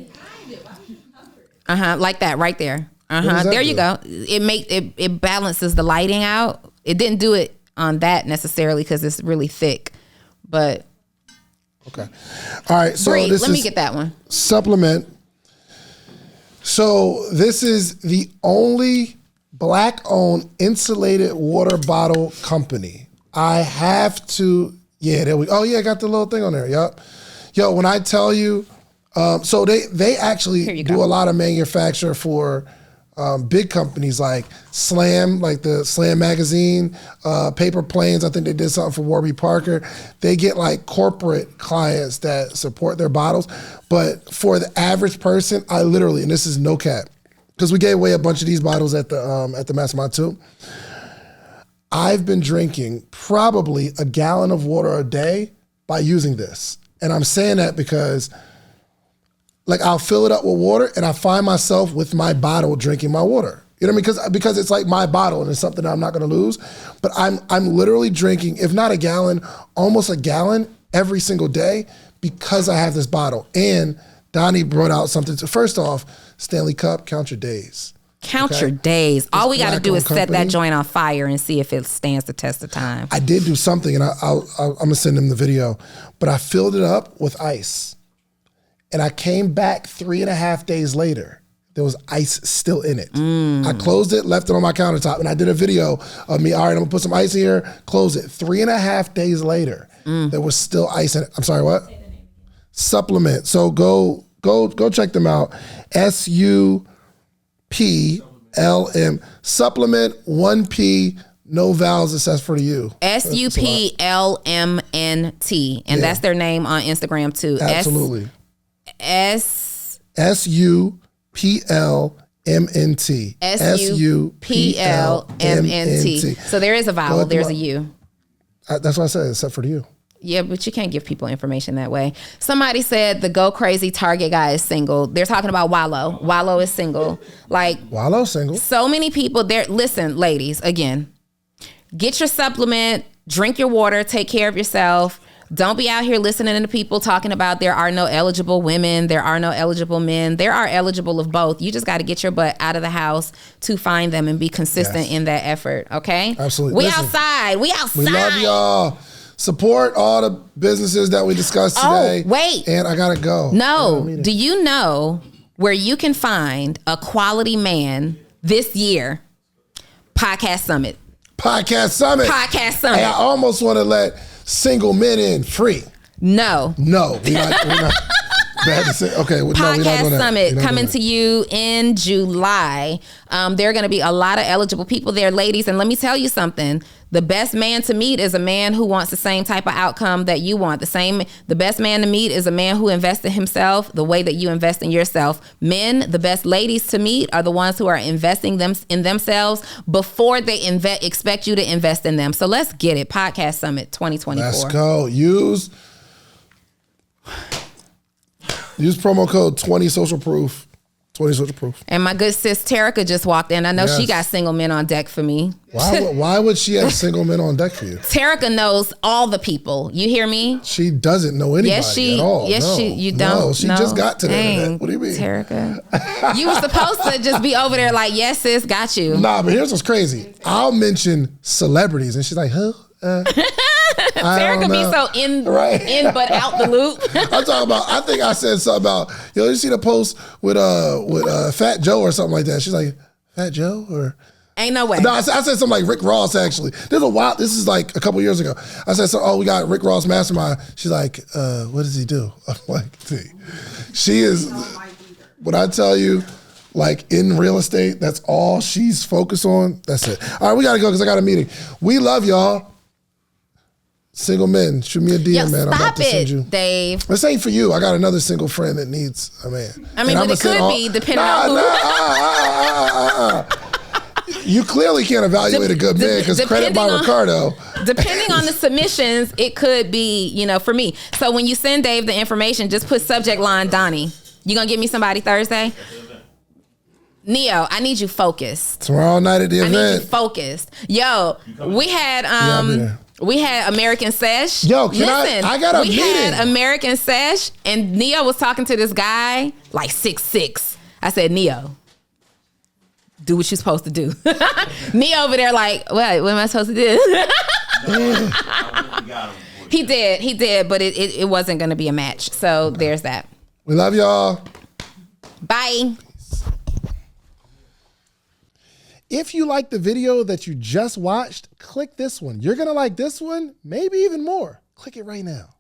S2: Like that right there. There you go. It balances the lighting out. It didn't do it on that necessarily because it's really thick, but.
S1: Okay. All right. So
S2: Bree,
S1: this
S2: let me get that one.
S1: Supplement. So this is the only Black-owned insulated water bottle company. I have to. Yeah, there we. Oh yeah, I got the little thing on there. Yup. Yo, when I tell you, so they actually do a lot of manufacture for big companies like Slam, like the Slam magazine, Paper Planes. I think they did something for Warby Parker. They get like corporate clients that support their bottles, but for the average person, I literally, and this is no cap, because we gave away a bunch of these bottles at the Mastermind too. I've been drinking probably a gallon of water a day by using this. And I'm saying that because like I'll fill it up with water and I find myself with my bottle drinking my water. You know what I mean? Because it's like my bottle and it's something that I'm not gonna lose. But I'm literally drinking, if not a gallon, almost a gallon every single day because I have this bottle. And Donni brought out something. First off, Stanley Cup, count your days.
S2: Count your days. All we got to do is set that
S1: company.
S2: joint on fire and see if it stands the test of time.
S1: I did do something, and I'm going to send him the video, but I filled it up with ice. And I came back 3.5 days later. There was ice still in it. I closed it, left it on my countertop, and I did a video of me, all right, I'm going to put some ice in here, close it. 3.5 days later, there was still ice in it. I'm sorry, what? Supplement. So go check them out. SUPLM. Supplement, 1P, no vowels, except for the U.
S2: SUPLMNT. And that's their name on Instagram too.
S1: Absolutely. SUPLMNT.
S2: SUPLMNT. So there is a vowel, there's a U.
S1: That's what I said, except for the U.
S2: Yeah, but you can't give people information that way. Somebody said the Go Crazy Target guy is single. They're talking about Wallow. Wallow is single. Like
S1: Wallow single.
S2: So many people there. Listen, ladies, again, get your supplement, drink your water, take care of yourself. Don't be out here listening to people talking about there are no eligible women, there are no eligible men. There are eligible of both. You just got to get your butt out of the house to find them and be consistent in that effort, okay?
S1: Absolutely.
S2: We outside. We outside.
S1: We love y'all. Support all the businesses that we discussed today.
S2: Oh, wait.
S1: And I got to go.
S2: No. Do you know where you can find a quality man this year? Podcast Summit.
S1: Podcast Summit.
S2: Podcast Summit.
S1: Hey, I almost want to let single men in free.
S2: No.
S1: No, we're not. Bad to say. Okay, no,
S2: Podcast Summit coming to you in July. There are going to be a lot of eligible people there, ladies. And let me tell you something. The best man to meet is a man who wants the same type of outcome that you want. The best man to meet is a man who invests in himself the way that you invest in yourself. Men, the best ladies to meet are the ones who are investing in themselves before they expect you to invest in them. So let's get it. Podcast Summit 2024.
S1: Let's go. Use promo code 20 social proof 20 social proof.
S2: And my good sis Terica just walked in. I know she
S1: Yes.
S2: got single men on deck for me.
S1: Why would she have single men on deck for you?
S2: Terica knows all the people. You hear me?
S1: She doesn't know anybody at all.
S2: You don't.
S1: No, she just got to the internet. What do you mean?
S2: Terica. You were supposed to just be over there like, yes, sis, got you.
S1: Nah, but here's what's crazy. I'll mention celebrities and she's like, huh?
S2: Terica be so in but out the loop.
S1: I'm talking about, I think I said something about, you see the post with Fat Joe or something like that. She's like, Fat Joe? Or
S2: ain't no way.
S1: no, I said something like Rick Ross actually. This is like a couple years ago. I said, we got Rick Ross Mastermind. She's like, what does he do? I'm like, she is, when I tell you, like in real estate, that's all she's focused on. That's it. All right, we gotta go because I got a meeting. We love y'all. Single men, shoot me a DM, man. I'm about to send you.
S2: Dave.
S1: This ain't for you. I got another single friend that needs a man.
S2: I mean, but it could be depending on who.
S1: You clearly can't evaluate a good man because credit by Ricardo.
S2: Depending on the submissions, it could be, for me. So when you send Dave the information, just put subject line Donni. You gonna give me somebody Thursday? Neo, I need you focused.
S1: Tomorrow night at the event.
S2: I need you focused. Yo, we had we had American Sesh.
S1: Yo, I got a meeting. We had
S2: American Sesh, and Neo was talking to this guy like 6'6". I said, Neo, do what you're supposed to do. Neo over there like, what am I supposed to do? He did, but it wasn't going to be a match. So there's that.
S1: We love y'all.
S2: Bye.
S1: If you like the video that you just watched, click this one. You're going to like this one, maybe even more. Click it right now.